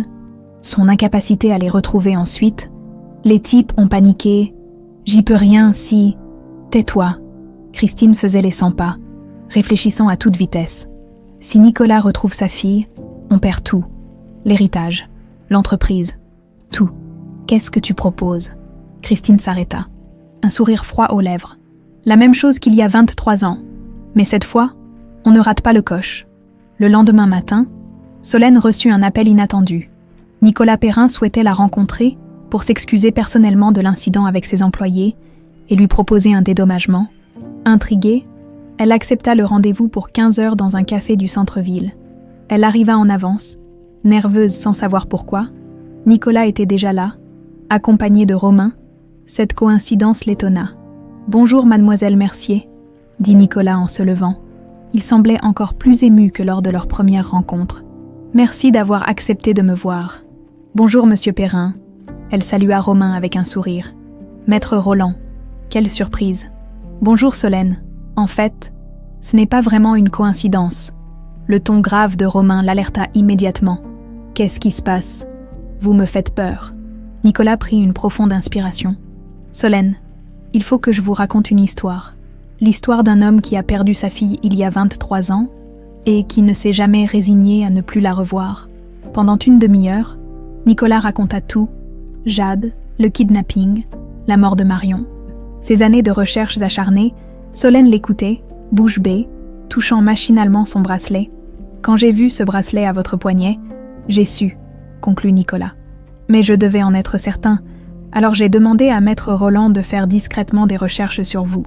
son incapacité à les retrouver ensuite. Les types ont paniqué. « J'y peux rien si... » « Tais-toi. » Christine faisait les 100 pas, réfléchissant à toute vitesse. Si Nicolas retrouve sa fille, on perd tout. L'héritage, l'entreprise, tout. Qu'est-ce que tu proposes ? Christine s'arrêta. Un sourire froid aux lèvres. La même chose qu'il y a 23 ans. Mais cette fois, on ne rate pas le coche. Le lendemain matin, Solène reçut un appel inattendu. Nicolas Perrin souhaitait la rencontrer pour s'excuser personnellement de l'incident avec ses employés et lui proposer un dédommagement. Intriguée, elle accepta le rendez-vous pour 15 heures dans un café du centre-ville. Elle arriva en avance, nerveuse sans savoir pourquoi. Nicolas était déjà là, accompagné de Romain. Cette coïncidence l'étonna. « Bonjour, mademoiselle Mercier », dit Nicolas en se levant. Il semblait encore plus ému que lors de leur première rencontre. « Merci d'avoir accepté de me voir. »« Bonjour, monsieur Perrin. » Elle salua Romain avec un sourire. « Maître Roland. » Quelle surprise. « Bonjour Solène. En fait, ce n'est pas vraiment une coïncidence. » Le ton grave de Romain l'alerta immédiatement. « Qu'est-ce qui se passe ? Vous me faites peur. » Nicolas prit une profonde inspiration. « Solène, il faut que je vous raconte une histoire. L'histoire d'un homme qui a perdu sa fille il y a 23 ans et qui ne s'est jamais résigné à ne plus la revoir. » Pendant une demi-heure, Nicolas raconta tout. Jade, le kidnapping, la mort de Marion. Ces années de recherches acharnées, Solène l'écoutait, bouche bée, touchant machinalement son bracelet. « Quand j'ai vu ce bracelet à votre poignet, j'ai su, » conclut Nicolas. « Mais je devais en être certain, alors j'ai demandé à maître Roland de faire discrètement des recherches sur vous. »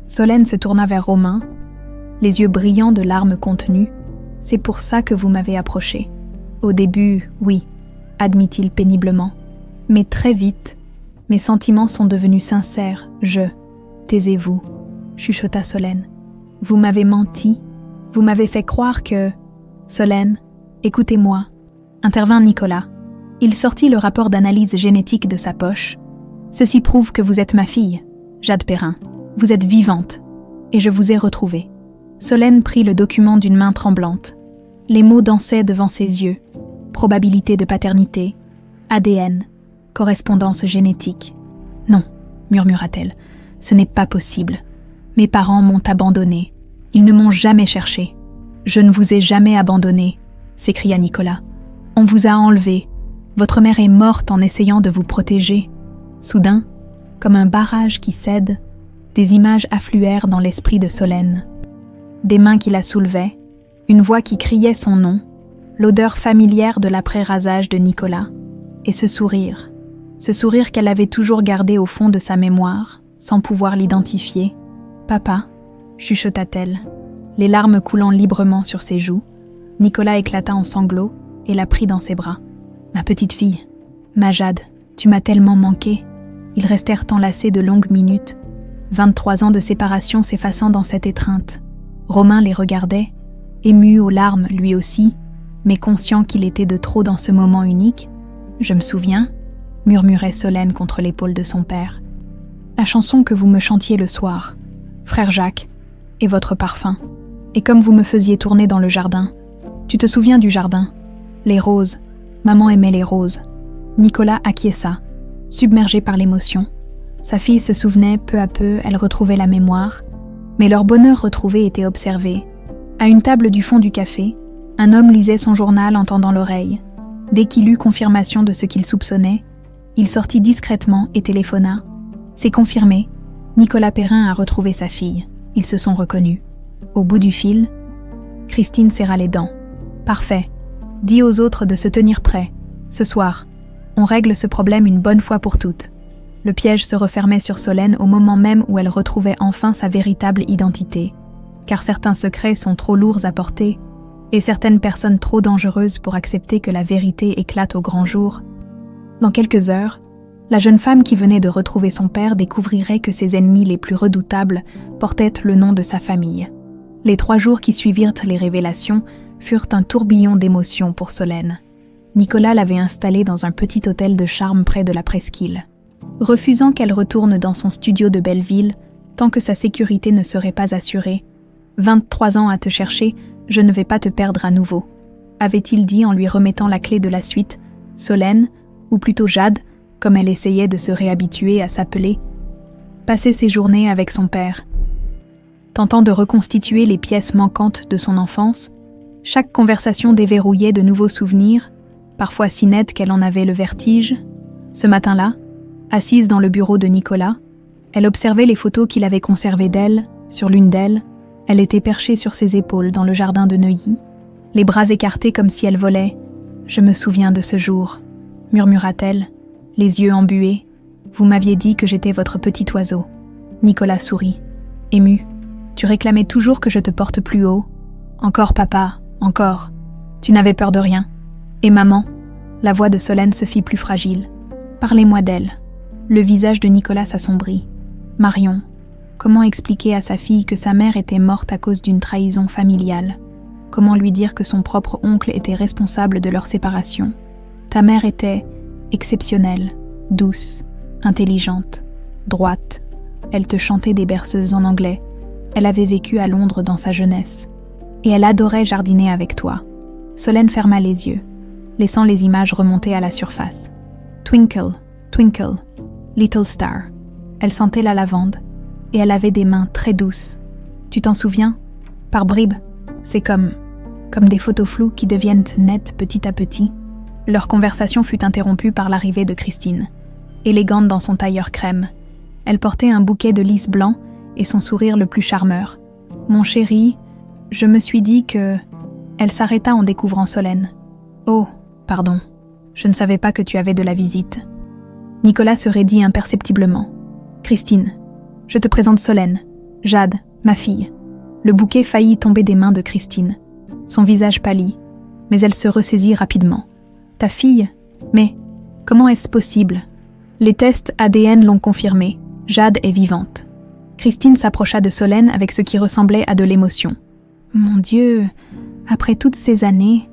Solène se tourna vers Romain, les yeux brillants de larmes contenues. « C'est pour ça que vous m'avez approché. » « Au début, oui, » admit-il péniblement. « Mais très vite, mes sentiments sont devenus sincères. Taisez-vous, » chuchota Solène. « Vous m'avez menti. Vous m'avez fait croire que... » « Solène, écoutez-moi, » intervint Nicolas. Il sortit le rapport d'analyse génétique de sa poche. « Ceci prouve que vous êtes ma fille, Jade Perrin. Vous êtes vivante, et je vous ai retrouvée. » Solène prit le document d'une main tremblante. Les mots dansaient devant ses yeux. Probabilité de paternité, ADN, correspondance génétique. « Non, » murmura-t-elle, « ce n'est pas possible. Mes parents m'ont abandonnée. Ils ne m'ont jamais cherchée. »« Je ne vous ai jamais abandonné, » s'écria Nicolas. « On vous a enlevé. Votre mère est morte en essayant de vous protéger. » Soudain, comme un barrage qui cède, des images affluèrent dans l'esprit de Solène. Des mains qui la soulevaient, une voix qui criait son nom, l'odeur familière de l'après-rasage de Nicolas, et ce sourire qu'elle avait toujours gardé au fond de sa mémoire, sans pouvoir l'identifier. « Papa » chuchota-t-elle, les larmes coulant librement sur ses joues. Nicolas éclata en sanglots et la prit dans ses bras. « Ma petite fille, ma Jade, tu m'as tellement manqué. » Ils restèrent enlacés de longues minutes. 23 ans de séparation s'effaçant dans cette étreinte. Romain les regardait, ému aux larmes lui aussi, mais conscient qu'il était de trop dans ce moment unique. « Je me souviens », murmurait Solène contre l'épaule de son père. « La chanson que vous me chantiez le soir, frère Jacques, et votre parfum, et comme vous me faisiez tourner dans le jardin. Tu te souviens du jardin? Les roses, maman aimait les roses. » Nicolas acquiesça, submergé par l'émotion. Sa fille se souvenait peu à peu, elle retrouvait la mémoire, mais leur bonheur retrouvé était observé. À une table du fond du café, un homme lisait son journal en tendant l'oreille. Dès qu'il eut confirmation de ce qu'il soupçonnait, il sortit discrètement et téléphona. C'est confirmé, Nicolas Perrin a retrouvé sa fille. Ils se sont reconnus. Au bout du fil, Christine serra les dents. Parfait. Dis aux autres de se tenir prêts. Ce soir, on règle ce problème une bonne fois pour toutes. Le piège se refermait sur Solène au moment même où elle retrouvait enfin sa véritable identité. Car certains secrets sont trop lourds à porter, et certaines personnes trop dangereuses pour accepter que la vérité éclate au grand jour. Dans quelques heures, la jeune femme qui venait de retrouver son père découvrirait que ses ennemis les plus redoutables portaient le nom de sa famille. Les 3 jours qui suivirent les révélations furent un tourbillon d'émotions pour Solène. Nicolas l'avait installée dans un petit hôtel de charme près de la presqu'île. Refusant qu'elle retourne dans son studio de Belleville, tant que sa sécurité ne serait pas assurée, « 23 ans à te chercher, je ne vais pas te perdre à nouveau », avait-il dit en lui remettant la clé de la suite. Solène, ou plutôt Jade, comme elle essayait de se réhabituer à s'appeler, passait ses journées avec son père. Tentant de reconstituer les pièces manquantes de son enfance, chaque conversation déverrouillait de nouveaux souvenirs, parfois si nettes qu'elle en avait le vertige. Ce matin-là, assise dans le bureau de Nicolas, elle observait les photos qu'il avait conservées d'elle. Sur l'une d'elles, elle était perchée sur ses épaules dans le jardin de Neuilly, les bras écartés comme si elle volait. « Je me souviens de ce jour », murmura-t-elle, les yeux embués. « Vous m'aviez dit que j'étais votre petit oiseau. » Nicolas sourit, ému. « Tu réclamais toujours que je te porte plus haut. Encore papa, encore. Tu n'avais peur de rien. Et maman ?» La voix de Solène se fit plus fragile. « Parlez-moi d'elle. » Le visage de Nicolas s'assombrit. « Marion, comment expliquer à sa fille que sa mère était morte à cause d'une trahison familiale? Comment lui dire que son propre oncle était responsable de leur séparation? Ta mère était exceptionnelle, douce, intelligente, droite. Elle te chantait des berceuses en anglais. Elle avait vécu à Londres dans sa jeunesse. Et elle adorait jardiner avec toi. » Solène ferma les yeux, laissant les images remonter à la surface. Twinkle, twinkle, little star. Elle sentait la lavande, et elle avait des mains très douces. Tu t'en souviens? Par bribes, c'est comme des photos floues qui deviennent nettes petit à petit. Leur conversation fut interrompue par l'arrivée de Christine, élégante dans son tailleur crème. Elle portait un bouquet de lys blanc et son sourire le plus charmeur. « Mon chéri, je me suis dit que... » Elle s'arrêta en découvrant Solène. « Oh, pardon, je ne savais pas que tu avais de la visite. » Nicolas se raidit imperceptiblement. « Christine, je te présente Solène, Jade, ma fille. » Le bouquet faillit tomber des mains de Christine. Son visage pâlit, mais elle se ressaisit rapidement. « Ta fille? Mais comment est-ce possible? Les tests ADN l'ont confirmé. Jade est vivante. » Christine s'approcha de Solène avec ce qui ressemblait à de l'émotion. « Mon Dieu, après toutes ces années... »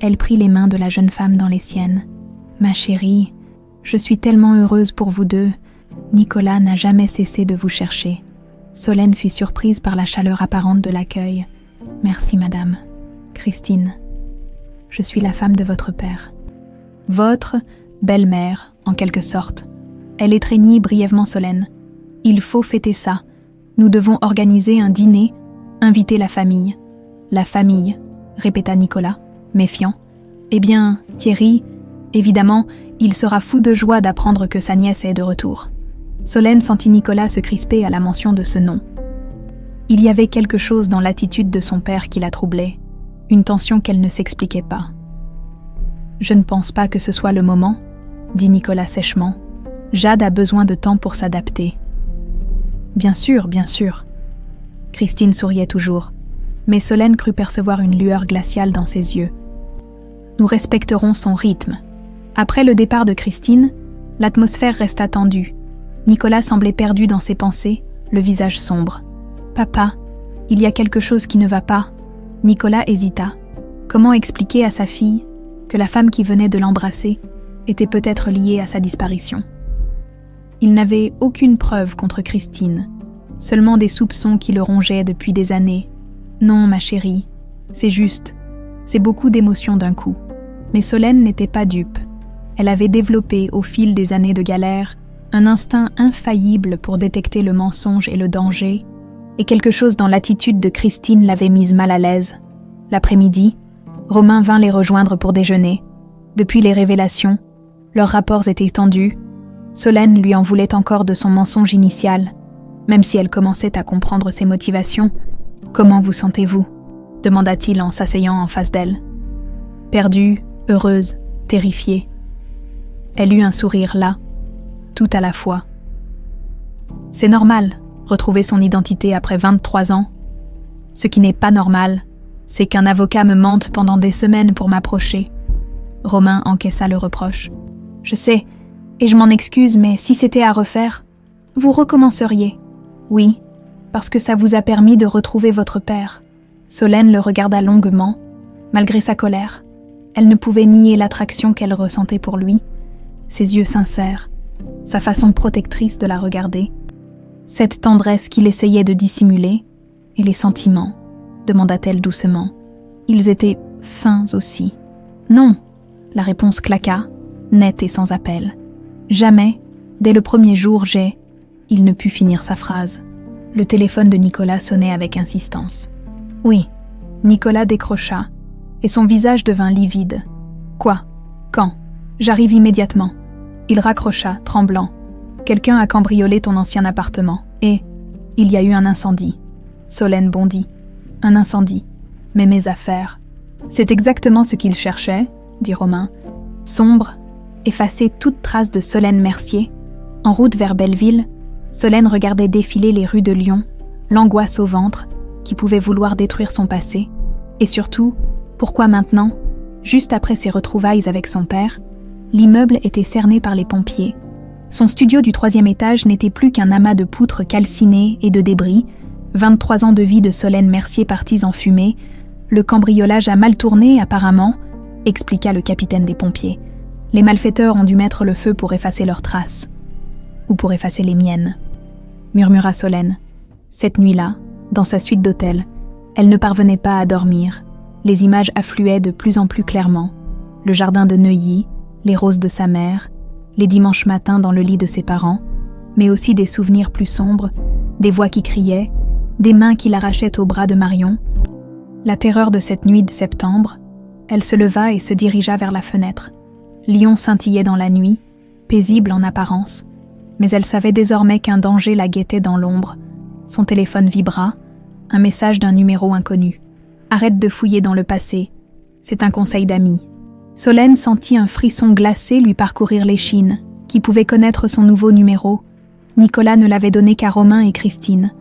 Elle prit les mains de la jeune femme dans les siennes. « Ma chérie, je suis tellement heureuse pour vous deux. Nicolas n'a jamais cessé de vous chercher. » Solène fut surprise par la chaleur apparente de l'accueil. « Merci, madame. Christine, je suis la femme de votre père. » Votre belle-mère, en quelque sorte. Elle étreignit brièvement Solène. « Il faut fêter ça. Nous devons organiser un dîner, inviter la famille. »« La famille », répéta Nicolas, méfiant. « Eh bien, Thierry, évidemment, il sera fou de joie d'apprendre que sa nièce est de retour. » Solène sentit Nicolas se crisper à la mention de ce nom. Il y avait quelque chose dans l'attitude de son père qui la troublait, une tension qu'elle ne s'expliquait pas. « Je ne pense pas que ce soit le moment, » dit Nicolas sèchement. « Jade a besoin de temps pour s'adapter. » « Bien sûr, bien sûr. » Christine souriait toujours, mais Solène crut percevoir une lueur glaciale dans ses yeux. « Nous respecterons son rythme. » Après le départ de Christine, l'atmosphère resta tendue. Nicolas semblait perdu dans ses pensées, le visage sombre. « Papa, il y a quelque chose qui ne va pas. » Nicolas hésita. Comment expliquer à sa fille que la femme qui venait de l'embrasser était peut-être liée à sa disparition? Il n'avait aucune preuve contre Christine, seulement des soupçons qui le rongeaient depuis des années. Non, ma chérie, c'est juste. C'est beaucoup d'émotions d'un coup. Mais Solène n'était pas dupe. Elle avait développé, au fil des années de galère, un instinct infaillible pour détecter le mensonge et le danger, et quelque chose dans l'attitude de Christine l'avait mise mal à l'aise. L'après-midi, Romain vint les rejoindre pour déjeuner. Depuis les révélations, leurs rapports étaient tendus. Solène lui en voulait encore de son mensonge initial, même si elle commençait à comprendre ses motivations. « Comment vous sentez-vous » demanda-t-il en s'asseyant en face d'elle. Perdue, heureuse, terrifiée. Elle eut un sourire là, tout à la fois. C'est normal, retrouver son identité après 23 ans. Ce qui n'est pas normal, c'est qu'un avocat me mente pendant des semaines pour m'approcher. Romain encaissa le reproche. Je sais, et je m'en excuse, mais si c'était à refaire, vous recommenceriez. Oui, parce que ça vous a permis de retrouver votre père. Solène le regarda longuement, malgré sa colère. Elle ne pouvait nier l'attraction qu'elle ressentait pour lui, ses yeux sincères, sa façon protectrice de la regarder, cette tendresse qu'il essayait de dissimuler, et les sentiments, demanda-t-elle doucement. Ils étaient fins aussi. Non, la réponse claqua, nette et sans appel. Jamais, dès le premier jour, il ne put finir sa phrase. Le téléphone de Nicolas sonnait avec insistance. Oui, Nicolas décrocha, et son visage devint livide. Quoi? Quand? J'arrive immédiatement. Il raccrocha, tremblant. Quelqu'un a cambriolé ton ancien appartement, et il y a eu un incendie. Solène bondit. Un incendie. Mais mes affaires. C'est exactement ce qu'il cherchait, dit Romain. Sombre, effacer toute trace de Solène Mercier. En route vers Belleville, Solène regardait défiler les rues de Lyon, l'angoisse au ventre, qui pouvait vouloir détruire son passé, et surtout, pourquoi maintenant, juste après ses retrouvailles avec son père, l'immeuble était cerné par les pompiers. Son studio du 3e étage n'était plus qu'un amas de poutres calcinées et de débris, 23 ans de vie de Solène Mercier partis en fumée, le cambriolage a mal tourné apparemment, expliqua le capitaine des pompiers. Les malfaiteurs ont dû mettre le feu pour effacer leurs traces. Ou pour effacer les miennes, murmura Solène. Cette nuit-là, dans sa suite d'hôtel, elle ne parvenait pas à dormir. Les images affluaient de plus en plus clairement. Le jardin de Neuilly, les roses de sa mère, les dimanches matins dans le lit de ses parents, mais aussi des souvenirs plus sombres, des voix qui criaient, des mains qui l'arrachaient au bras de Marion. La terreur de cette nuit de septembre, elle se leva et se dirigea vers la fenêtre. Lyon scintillait dans la nuit, paisible en apparence, mais elle savait désormais qu'un danger la guettait dans l'ombre. Son téléphone vibra, un message d'un numéro inconnu. « Arrête de fouiller dans le passé, c'est un conseil d'ami. » Solène sentit un frisson glacé lui parcourir l'échine. Qui pouvait connaître son nouveau numéro? Nicolas ne l'avait donné qu'à Romain et Christine.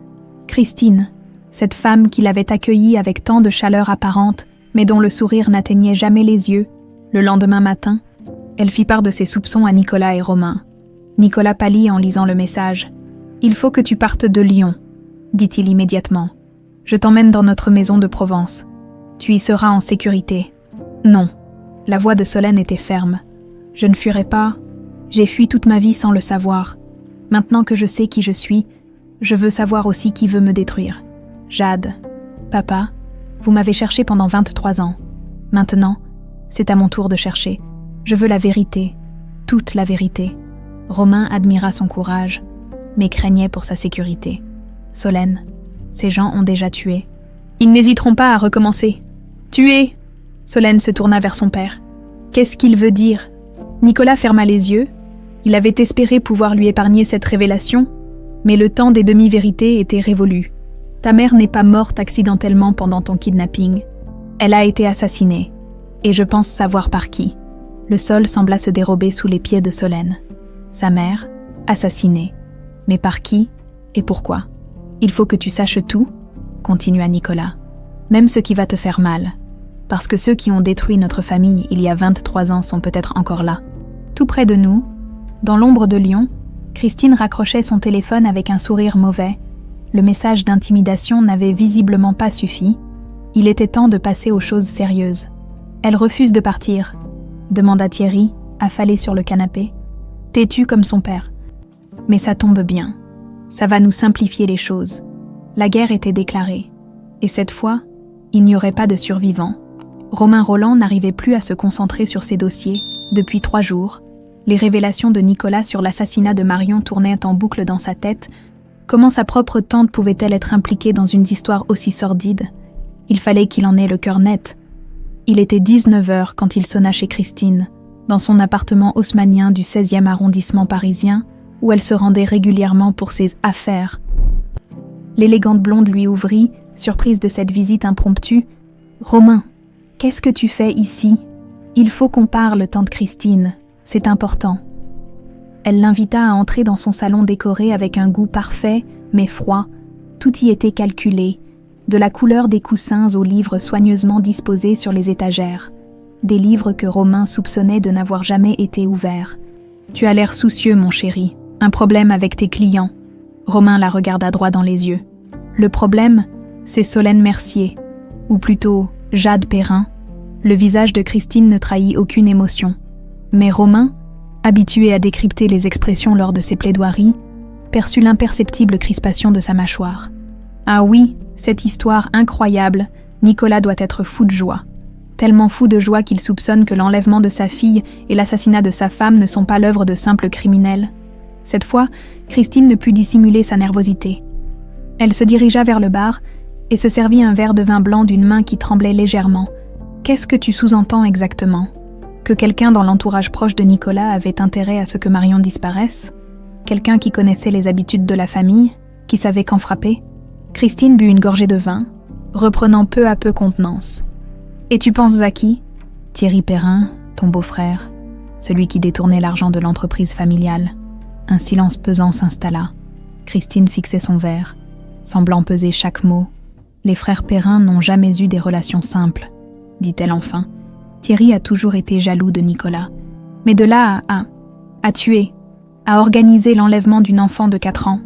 Christine, cette femme qui l'avait accueillie avec tant de chaleur apparente, mais dont le sourire n'atteignait jamais les yeux. Le lendemain matin, elle fit part de ses soupçons à Nicolas et Romain. Nicolas pâlit en lisant le message. « Il faut que tu partes de Lyon, » dit-il immédiatement. « Je t'emmène dans notre maison de Provence. Tu y seras en sécurité. » Non. La voix de Solène était ferme. « Je ne fuirai pas. J'ai fui toute ma vie sans le savoir. Maintenant que je sais qui je suis, je veux savoir aussi qui veut me détruire. Jade, papa, vous m'avez cherché pendant 23 ans. Maintenant, c'est à mon tour de chercher. Je veux la vérité, toute la vérité. » Romain admira son courage, mais craignait pour sa sécurité. « Solène, ces gens ont déjà tué. Ils n'hésiteront pas à recommencer. Tuer !» Solène se tourna vers son père. « Qu'est-ce qu'il veut dire ?» Nicolas ferma les yeux. Il avait espéré pouvoir lui épargner cette révélation, mais le temps des demi-vérités était révolu. Ta mère n'est pas morte accidentellement pendant ton kidnapping. Elle a été assassinée, et je pense savoir par qui. Le sol sembla se dérober sous les pieds de Solène. Sa mère, assassinée. Mais par qui et pourquoi? Il faut que tu saches tout, continua Nicolas. Même ce qui va te faire mal. Parce que ceux qui ont détruit notre famille il y a 23 ans sont peut-être encore là. Tout près de nous, dans l'ombre de Lyon, Christine raccrochait son téléphone avec un sourire mauvais, Le message d'intimidation n'avait visiblement pas suffi. Il était temps de passer aux choses sérieuses. « Elle refuse de partir », demanda Thierry, affalé sur le canapé, têtu comme son père. « Mais ça tombe bien. Ça va nous simplifier les choses. » La guerre était déclarée. Et cette fois, il n'y aurait pas de survivants. Romain Rolland n'arrivait plus à se concentrer sur ses dossiers. Depuis 3 jours, les révélations de Nicolas sur l'assassinat de Marion tournaient en boucle dans sa tête. Comment sa propre tante pouvait-elle être impliquée dans une histoire aussi sordide ? Il fallait qu'il en ait le cœur net. Il était 19h quand il sonna chez Christine, dans son appartement haussmannien du 16e arrondissement parisien, où elle se rendait régulièrement pour ses affaires. L'élégante blonde lui ouvrit, surprise de cette visite impromptue. « Romain, qu'est-ce que tu fais ici ? Il faut qu'on parle, tante Christine, c'est important. » Elle l'invita à entrer dans son salon décoré avec un goût parfait, mais froid. Tout y était calculé, de la couleur des coussins aux livres soigneusement disposés sur les étagères. Des livres que Romain soupçonnait de n'avoir jamais été ouverts. « Tu as l'air soucieux, mon chéri. Un problème avec tes clients. » Romain la regarda droit dans les yeux. « Le problème, c'est Solène Mercier, ou plutôt Jade Perrin. » Le visage de Christine ne trahit aucune émotion. Mais Romain, habitué à décrypter les expressions lors de ses plaidoiries, perçut l'imperceptible crispation de sa mâchoire. Ah oui, cette histoire incroyable, Nicolas doit être fou de joie. Tellement fou de joie qu'il soupçonne que l'enlèvement de sa fille et l'assassinat de sa femme ne sont pas l'œuvre de simples criminels. Cette fois, Christine ne put dissimuler sa nervosité. Elle se dirigea vers le bar et se servit un verre de vin blanc d'une main qui tremblait légèrement. « Qu'est-ce que tu sous-entends exactement ? Que quelqu'un dans l'entourage proche de Nicolas avait intérêt à ce que Marion disparaisse ? Quelqu'un qui connaissait les habitudes de la famille, qui savait quand frapper ?» Christine but une gorgée de vin, reprenant peu à peu contenance. « Et tu penses à qui ? Thierry Perrin, ton beau-frère, celui qui détournait l'argent de l'entreprise familiale. » Un silence pesant s'installa. Christine fixait son verre, semblant peser chaque mot. « Les frères Perrin n'ont jamais eu des relations simples, » dit-elle enfin. Thierry a toujours été jaloux de Nicolas. Mais de là à tuer, à organiser l'enlèvement d'une enfant de 4 ans.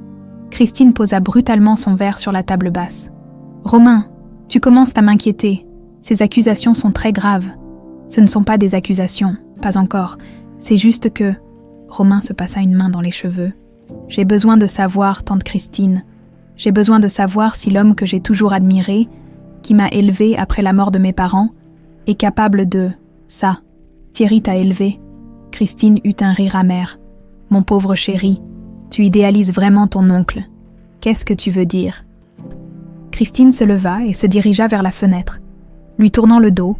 Christine posa brutalement son verre sur la table basse. « Romain, tu commences à m'inquiéter. Ces accusations sont très graves. Ce ne sont pas des accusations, pas encore. C'est juste que... » Romain se passa une main dans les cheveux. « J'ai besoin de savoir, tante Christine. J'ai besoin de savoir si l'homme que j'ai toujours admiré, qui m'a élevé après la mort de mes parents, est capable de... ça. Thierry t'a élevé. » Christine eut un rire amer. « Mon pauvre chéri, tu idéalises vraiment ton oncle. Qu'est-ce que tu veux dire ?» Christine se leva et se dirigea vers la fenêtre, lui tournant le dos,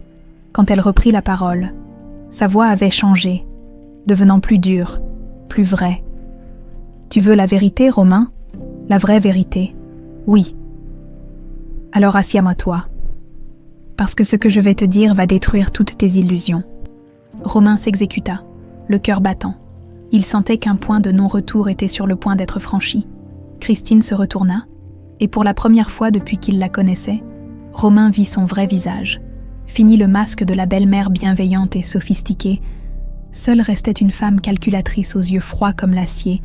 quand elle reprit la parole. Sa voix avait changé, devenant plus dure, plus vraie. « Tu veux la vérité, Romain ? La vraie vérité ? Oui. Alors assieds-moi-toi. Parce que ce que je vais te dire va détruire toutes tes illusions. » Romain s'exécuta, le cœur battant. Il sentait qu'un point de non-retour était sur le point d'être franchi. Christine se retourna, et pour la première fois depuis qu'il la connaissait, Romain vit son vrai visage. Fini le masque de la belle-mère bienveillante et sophistiquée. Seule restait une femme calculatrice aux yeux froids comme l'acier.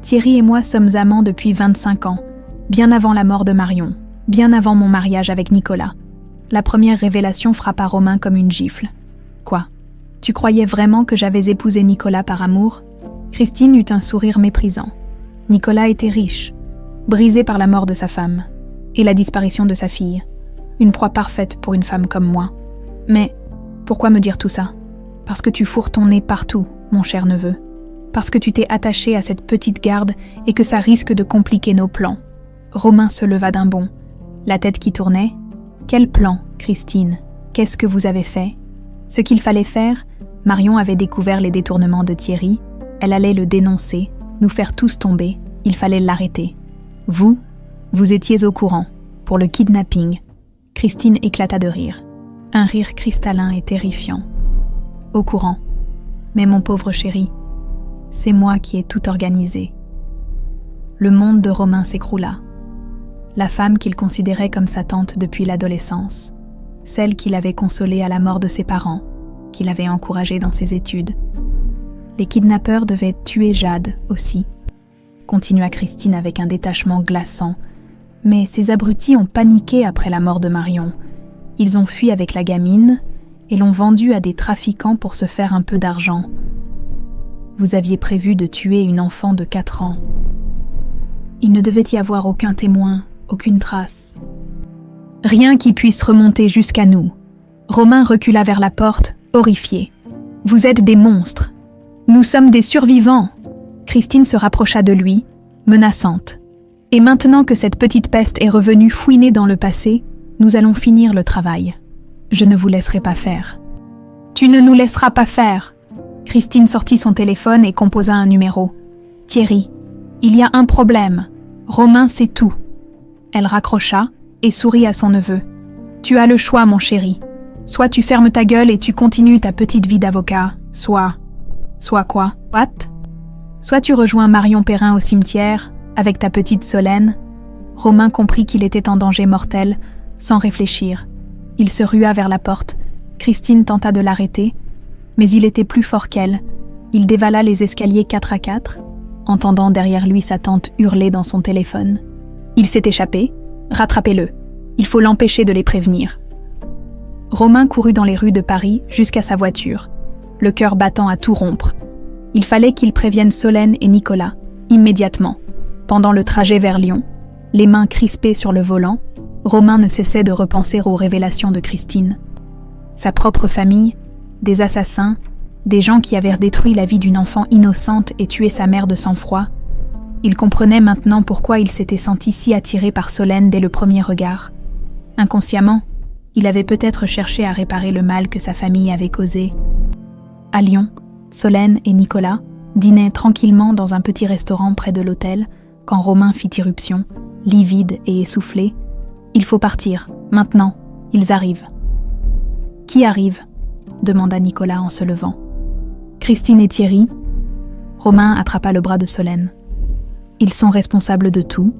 Thierry et moi sommes amants depuis 25 ans, bien avant la mort de Marion, bien avant mon mariage avec Nicolas. La première révélation frappa Romain comme une gifle. « Quoi ? Tu croyais vraiment que j'avais épousé Nicolas par amour ?» Christine eut un sourire méprisant. Nicolas était riche, brisé par la mort de sa femme et la disparition de sa fille. Une proie parfaite pour une femme comme moi. Mais pourquoi me dire tout ça ? Parce que tu fourres ton nez partout, mon cher neveu. Parce que tu t'es attaché à cette petite garde et que ça risque de compliquer nos plans. Romain se leva d'un bond, la tête qui tournait. Quel plan, Christine ? Qu'est-ce que vous avez fait ? Ce qu'il fallait faire, Marion avait découvert les détournements de Thierry. Elle allait le dénoncer, nous faire tous tomber. Il fallait l'arrêter. Vous étiez au courant, pour le kidnapping. Christine éclata de rire. Un rire cristallin et terrifiant. Au courant. Mais mon pauvre chéri, c'est moi qui ai tout organisé. Le monde de Romain s'écroula. La femme qu'il considérait comme sa tante depuis l'adolescence, celle qu'il avait consolée à la mort de ses parents, qu'il avait encouragée dans ses études. Les kidnappeurs devaient tuer Jade aussi, continua Christine avec un détachement glaçant. Mais ces abrutis ont paniqué après la mort de Marion. Ils ont fui avec la gamine et l'ont vendue à des trafiquants pour se faire un peu d'argent. Vous aviez prévu de tuer une enfant de 4 ans. Il ne devait y avoir aucun témoin, aucune trace. Rien qui puisse remonter jusqu'à nous. Romain recula vers la porte, horrifié. Vous êtes des monstres. Nous sommes des survivants. Christine se rapprocha de lui, menaçante. Et maintenant que cette petite peste est revenue fouiner dans le passé, nous allons finir le travail. Je ne vous laisserai pas faire. Tu ne nous laisseras pas faire. Christine sortit son téléphone et composa un numéro. Thierry, il y a un problème. Romain sait tout. Elle raccrocha et sourit à son neveu. Tu as le choix, mon chéri. Soit tu fermes ta gueule et tu continues ta petite vie d'avocat, soit quoi? What? Soit tu rejoins Marion Perrin au cimetière, avec ta petite Solène. Romain comprit qu'il était en danger mortel, sans réfléchir. Il se rua vers la porte. Christine tenta de l'arrêter, mais il était plus fort qu'elle. Il dévala les escaliers 4 à 4, entendant derrière lui sa tante hurler dans son téléphone. Il s'est échappé. Rattrapez-le. Il faut l'empêcher de les prévenir. Romain courut dans les rues de Paris jusqu'à sa voiture, le cœur battant à tout rompre. Il fallait qu'il prévienne Solène et Nicolas, immédiatement. Pendant le trajet vers Lyon, les mains crispées sur le volant, Romain ne cessait de repenser aux révélations de Christine. Sa propre famille, des assassins, des gens qui avaient détruit la vie d'une enfant innocente et tué sa mère de sang-froid. Il comprenait maintenant pourquoi il s'était senti si attiré par Solène dès le premier regard. Inconsciemment, il avait peut-être cherché à réparer le mal que sa famille avait causé. À Lyon, Solène et Nicolas dînaient tranquillement dans un petit restaurant près de l'hôtel quand Romain fit irruption, livide et essoufflé. « Il faut partir, maintenant, ils arrivent. »« Qui arrive ?» demanda Nicolas en se levant. « Christine et Thierry. » Romain attrapa le bras de Solène. « Ils sont responsables de tout.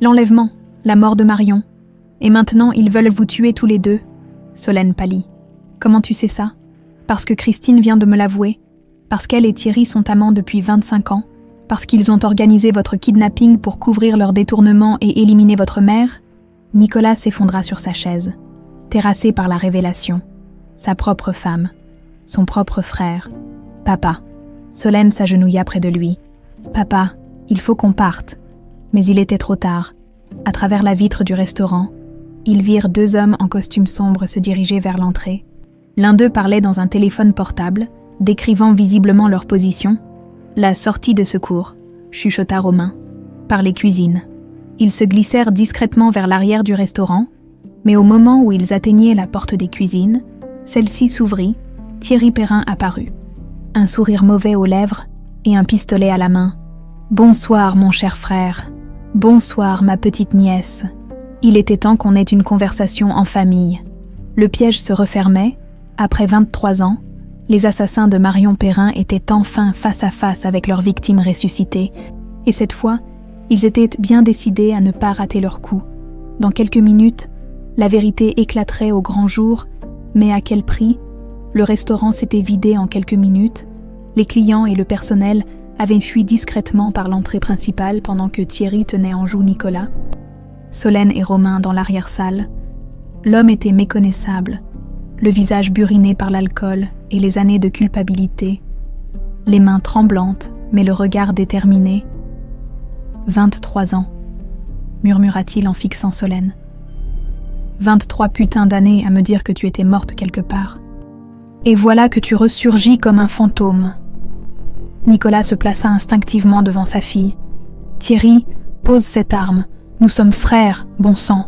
L'enlèvement, la mort de Marion. Et maintenant, ils veulent vous tuer tous les deux. » Solène pâlit. « Comment tu sais ça ? Parce que Christine vient de me l'avouer. Parce qu'elle et Thierry sont amants depuis 25 ans. Parce qu'ils ont organisé votre kidnapping pour couvrir leur détournement et éliminer votre mère. » Nicolas s'effondra sur sa chaise, terrassé par la révélation. Sa propre femme, son propre frère. « Papa. » Solène s'agenouilla près de lui. « Papa, il faut qu'on parte. » Mais il était trop tard. À travers la vitre du restaurant, ils virent 2 hommes en costume sombre se diriger vers l'entrée. L'un d'eux parlait dans un téléphone portable, décrivant visiblement leur position. « La sortie de secours », chuchota Romain, « par les cuisines. » Ils se glissèrent discrètement vers l'arrière du restaurant, mais au moment où ils atteignaient la porte des cuisines, celle-ci s'ouvrit, Thierry Perrin apparut. Un sourire mauvais aux lèvres et un pistolet à la main. « Bonsoir, mon cher frère. Bonsoir, ma petite nièce. » Il était temps qu'on ait une conversation en famille. Le piège se refermait. Après 23 ans, les assassins de Marion Perrin étaient enfin face à face avec leur victime ressuscitée. Et cette fois, ils étaient bien décidés à ne pas rater leur coup. Dans quelques minutes, la vérité éclaterait au grand jour, mais à quel prix ? Le restaurant s'était vidé en quelques minutes. Les clients et le personnel avaient fui discrètement par l'entrée principale pendant que Thierry tenait en joue Nicolas. Solène et Romain dans l'arrière-salle. L'homme était méconnaissable, le visage buriné par l'alcool et les années de culpabilité, les mains tremblantes, mais le regard déterminé. 23 ans, murmura-t-il en fixant Solène. 23 putains d'années à me dire que tu étais morte quelque part. Et voilà que tu ressurgis comme un fantôme. Nicolas se plaça instinctivement devant sa fille. Thierry, pose cette arme. Nous sommes frères, bon sang.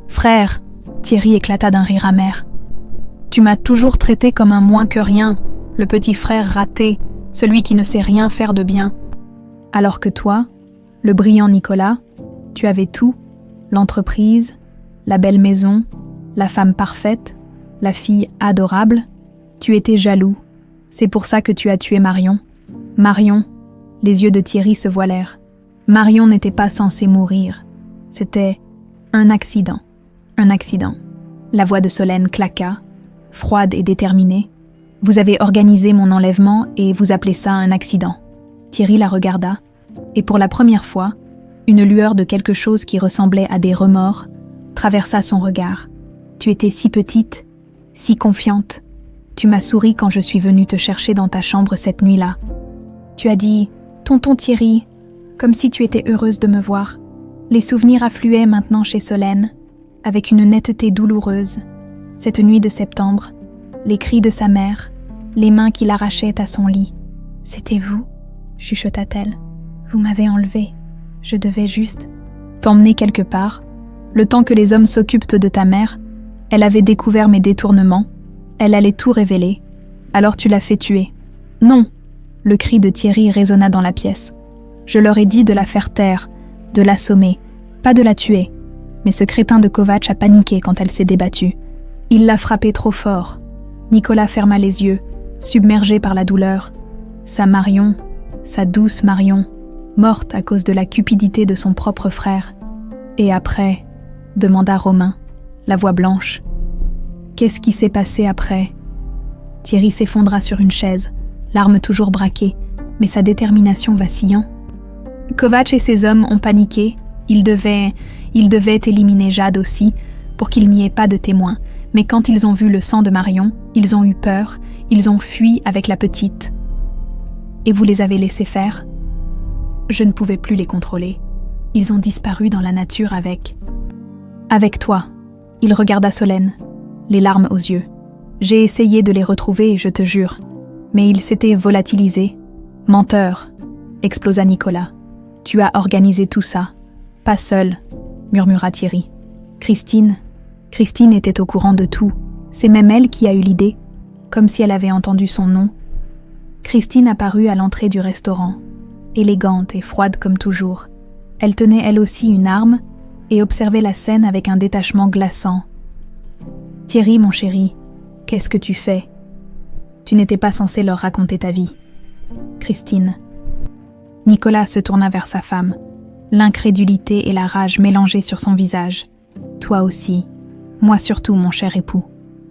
Frère, Thierry éclata d'un rire amer. Tu m'as toujours traité comme un moins que rien, le petit frère raté, celui qui ne sait rien faire de bien. Alors que toi, le brillant Nicolas, tu avais tout, l'entreprise, la belle maison, la femme parfaite, la fille adorable. Tu étais jaloux. C'est pour ça que tu as tué Marion. Marion, les yeux de Thierry se voilèrent. Marion n'était pas censée mourir. C'était un accident. Un accident. La voix de Solène claqua, froide et déterminée. Vous avez organisé mon enlèvement et vous appelez ça un accident. Thierry la regarda, et pour la première fois, Une lueur de quelque chose qui ressemblait à des remords traversa son regard. Tu étais si petite, si confiante. Tu m'as souri quand je suis venue te chercher dans ta chambre cette nuit-là. Tu as dit « Tonton Thierry », comme si tu étais heureuse de me voir. Les souvenirs affluaient maintenant chez Solène, avec une netteté douloureuse. Cette nuit de septembre, les cris de sa mère, les mains qui l'arrachaient à son lit. « C'était vous » chuchota-t-elle. « Vous m'avez enlevée. Je devais juste t'emmener quelque part. Le temps que les hommes s'occupent de ta mère, elle avait découvert mes détournements. Elle allait tout révéler. Alors tu l'as fait tuer. »« Non !» Le cri de Thierry résonna dans la pièce. « Je leur ai dit de la faire taire, de l'assommer, pas de la tuer. Mais ce crétin de Kovacs a paniqué quand elle s'est débattue. Il l'a frappée trop fort. » Nicolas ferma les yeux, submergé par la douleur. Sa Marion, sa douce Marion, morte à cause de la cupidité de son propre frère. « Et après ?» demanda Romain, la voix blanche. « Qu'est-ce qui s'est passé après ?» Thierry s'effondra sur une chaise, l'arme toujours braquée, mais sa détermination vacillant. Kovacs et ses hommes ont paniqué. Ils devaient éliminer Jade aussi, pour qu'il n'y ait pas de témoins. Mais quand ils ont vu le sang de Marion, ils ont eu peur, ils ont fui avec la petite. Et vous les avez laissés faire ? Je ne pouvais plus les contrôler. Ils ont disparu dans la nature avec toi. Il regarda Solène, les larmes aux yeux. J'ai essayé de les retrouver, je te jure. Mais ils s'étaient volatilisés. Menteur, explosa Nicolas. Tu as organisé tout ça. Pas seul, murmura Thierry. Christine était au courant de tout. C'est même elle qui a eu l'idée, comme si elle avait entendu son nom. Christine apparut à l'entrée du restaurant, élégante et froide comme toujours. Elle tenait elle aussi une arme et observait la scène avec un détachement glaçant. « Thierry, mon chéri, qu'est-ce que tu fais ? Tu n'étais pas censé leur raconter ta vie. » Christine. Nicolas se tourna vers sa femme, l'incrédulité et la rage mélangées sur son visage. « Toi aussi. Moi surtout, mon cher époux. »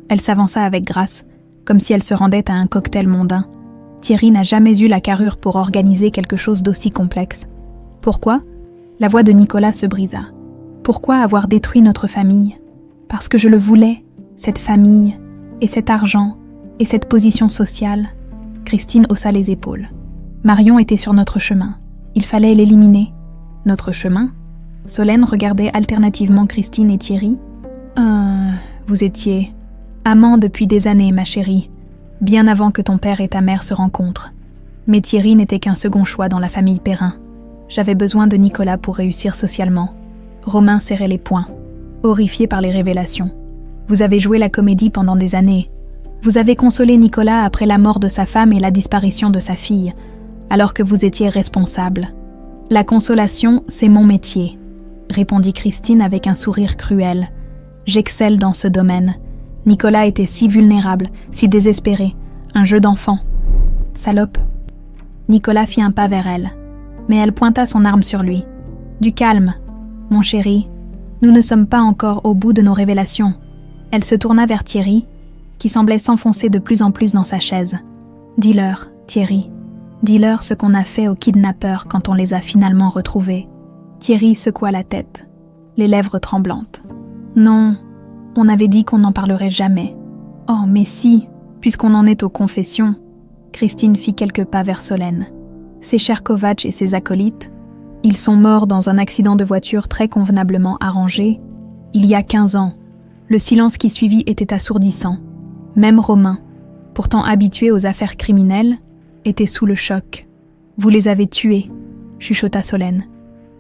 Elle s'avança avec grâce, comme si elle se rendait à un cocktail mondain. Thierry n'a jamais eu la carrure pour organiser quelque chose d'aussi complexe. Pourquoi ? La voix de Nicolas se brisa. Pourquoi avoir détruit notre famille ? Parce que je le voulais, cette famille, et cet argent, et cette position sociale. Christine haussa les épaules. Marion était sur notre chemin. Il fallait l'éliminer. Notre chemin ? Solène regardait alternativement Christine et Thierry. Vous étiez amants depuis des années, ma chérie, bien avant que ton père et ta mère se rencontrent. Mais Thierry n'était qu'un second choix dans la famille Perrin. J'avais besoin de Nicolas pour réussir socialement. Romain serrait les poings, horrifié par les révélations. Vous avez joué la comédie pendant des années. Vous avez consolé Nicolas après la mort de sa femme et la disparition de sa fille, alors que vous étiez responsable. La consolation, c'est mon métier, répondit Christine avec un sourire cruel. J'excelle dans ce domaine. Nicolas était si vulnérable, si désespéré, un jeu d'enfant. Salope. Nicolas fit un pas vers elle, mais elle pointa son arme sur lui. Du calme, mon chéri. Nous ne sommes pas encore au bout de nos révélations. Elle se tourna vers Thierry, qui semblait s'enfoncer de plus en plus dans sa chaise. Dis-leur, Thierry. Dis-leur ce qu'on a fait aux kidnappeurs quand on les a finalement retrouvés. Thierry secoua la tête, les lèvres tremblantes. Non, on avait dit qu'on n'en parlerait jamais. Oh, mais si, puisqu'on en est aux confessions. Christine fit quelques pas vers Solène. Ses chers Kovacs et ses acolytes, ils sont morts dans un accident de voiture très convenablement arrangé, il y a 15 ans. Le silence qui suivit était assourdissant. Même Romain, pourtant habitué aux affaires criminelles, était sous le choc. Vous les avez tués, chuchota Solène.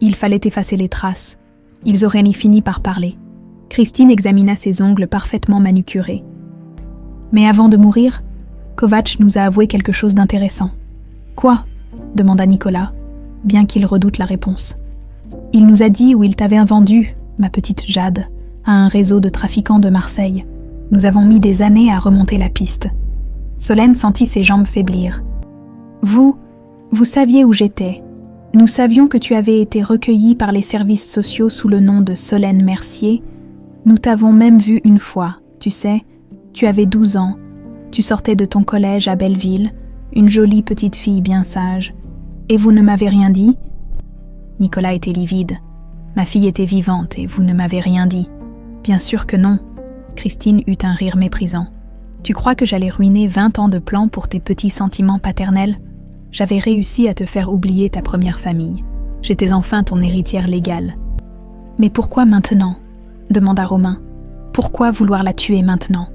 Il fallait effacer les traces. Ils auraient ni fini par parler. Christine examina ses ongles parfaitement manucurés. Mais avant de mourir, Kovacs nous a avoué quelque chose d'intéressant. Quoi ? demanda Nicolas, bien qu'il redoute la réponse. Il nous a dit où il t'avait vendu, ma petite Jade, à un réseau de trafiquants de Marseille. Nous avons mis des années à remonter la piste. Solène sentit ses jambes faiblir. Vous saviez où j'étais. Nous savions que tu avais été recueillie par les services sociaux sous le nom de Solène Mercier. Nous t'avons même vue une fois, tu sais. Tu avais 12 ans. Tu sortais de ton collège à Belleville, une jolie petite fille bien sage. Et vous ne m'avez rien dit ? Nicolas était livide. Ma fille était vivante et vous ne m'avez rien dit. Bien sûr que non. Christine eut un rire méprisant. Tu crois que j'allais ruiner 20 ans de plans pour tes petits sentiments paternels? J'avais réussi à te faire oublier ta première famille. J'étais enfin ton héritière légale. Mais pourquoi maintenant? Demanda Romain. Pourquoi vouloir la tuer maintenant?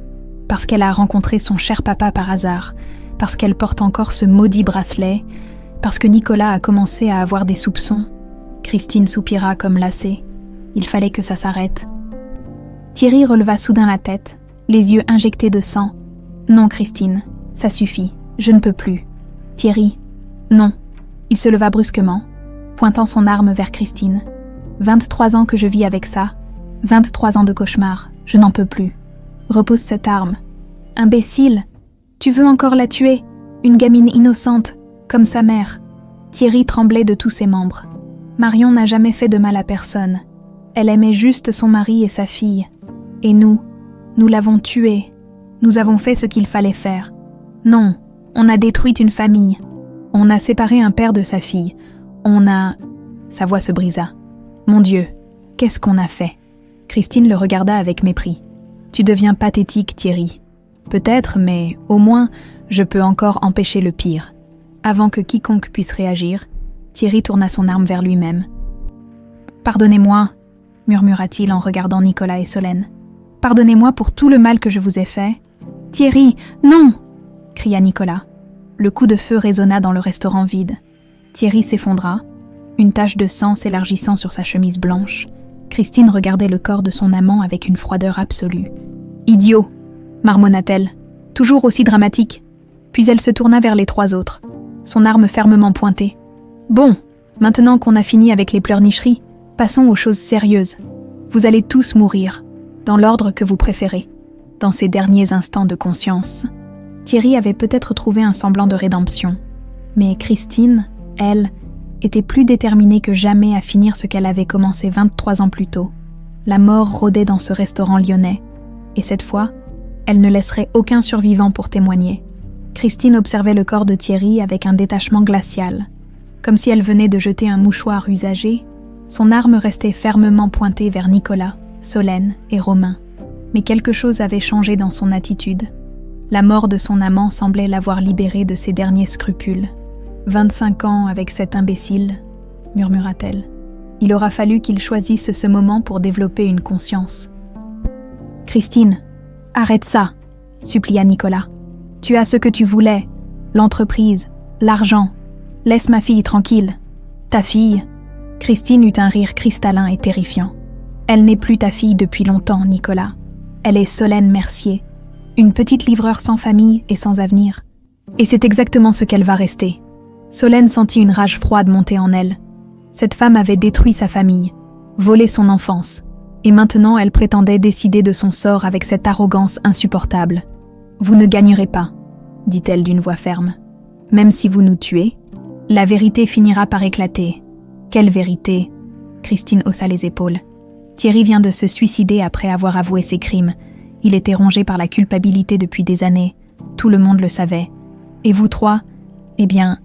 Parce qu'elle a rencontré son cher papa par hasard, parce qu'elle porte encore ce maudit bracelet, parce que Nicolas a commencé à avoir des soupçons. Christine soupira comme lassée. Il fallait que ça s'arrête. Thierry releva soudain la tête, les yeux injectés de sang. Non, Christine, ça suffit, je ne peux plus. Thierry, non. Il se leva brusquement, pointant son arme vers Christine. 23 ans que je vis avec ça, 23 ans de cauchemar, je n'en peux plus. Repose cette arme. Imbécile, tu veux encore la tuer, une gamine innocente, comme sa mère. Thierry tremblait de tous ses membres. Marion n'a jamais fait de mal à personne. Elle aimait juste son mari et sa fille. Et nous l'avons tuée. Nous avons fait ce qu'il fallait faire. Non, on a détruit une famille. On a séparé un père de sa fille. Sa voix se brisa. Mon Dieu, qu'est-ce qu'on a fait? Christine le regarda avec mépris. Tu deviens pathétique, Thierry. Peut-être, mais au moins, je peux encore empêcher le pire. Avant que quiconque puisse réagir, Thierry tourna son arme vers lui-même. Pardonnez-moi, murmura-t-il en regardant Nicolas et Solène. Pardonnez-moi pour tout le mal que je vous ai fait. Thierry, non! Cria Nicolas. Le coup de feu résonna dans le restaurant vide. Thierry s'effondra, une tache de sang s'élargissant sur sa chemise blanche. Christine regardait le corps de son amant avec une froideur absolue. « Idiot !» marmonna-t-elle, toujours aussi dramatique. Puis elle se tourna vers les trois autres, son arme fermement pointée. « Bon, maintenant qu'on a fini avec les pleurnicheries, passons aux choses sérieuses. Vous allez tous mourir, dans l'ordre que vous préférez. » Dans ces derniers instants de conscience, Thierry avait peut-être trouvé un semblant de rédemption. Mais Christine, elle, était plus déterminée que jamais à finir ce qu'elle avait commencé 23 ans plus tôt. La mort rôdait dans ce restaurant lyonnais, et cette fois, elle ne laisserait aucun survivant pour témoigner. Christine observait le corps de Thierry avec un détachement glacial. Comme si elle venait de jeter un mouchoir usagé, son arme restait fermement pointée vers Nicolas, Solène et Romain. Mais quelque chose avait changé dans son attitude. La mort de son amant semblait l'avoir libérée de ses derniers scrupules. 25 ans avec cet imbécile, murmura-t-elle. Il aura fallu qu'il choisisse ce moment pour développer une conscience. Christine, arrête ça, supplia Nicolas. Tu as ce que tu voulais, l'entreprise, l'argent. Laisse ma fille tranquille. Ta fille. Christine eut un rire cristallin et terrifiant. Elle n'est plus ta fille depuis longtemps, Nicolas. Elle est Solène Mercier, une petite livreur sans famille et sans avenir. Et c'est exactement ce qu'elle va rester. Solène sentit une rage froide monter en elle. Cette femme avait détruit sa famille, volé son enfance, et maintenant elle prétendait décider de son sort avec cette arrogance insupportable. « Vous ne gagnerez pas, » dit-elle d'une voix ferme. « Même si vous nous tuez, la vérité finira par éclater. » « Quelle vérité ?» Christine haussa les épaules. Thierry vient de se suicider après avoir avoué ses crimes. Il était rongé par la culpabilité depuis des années. Tout le monde le savait. Et vous trois, eh bien,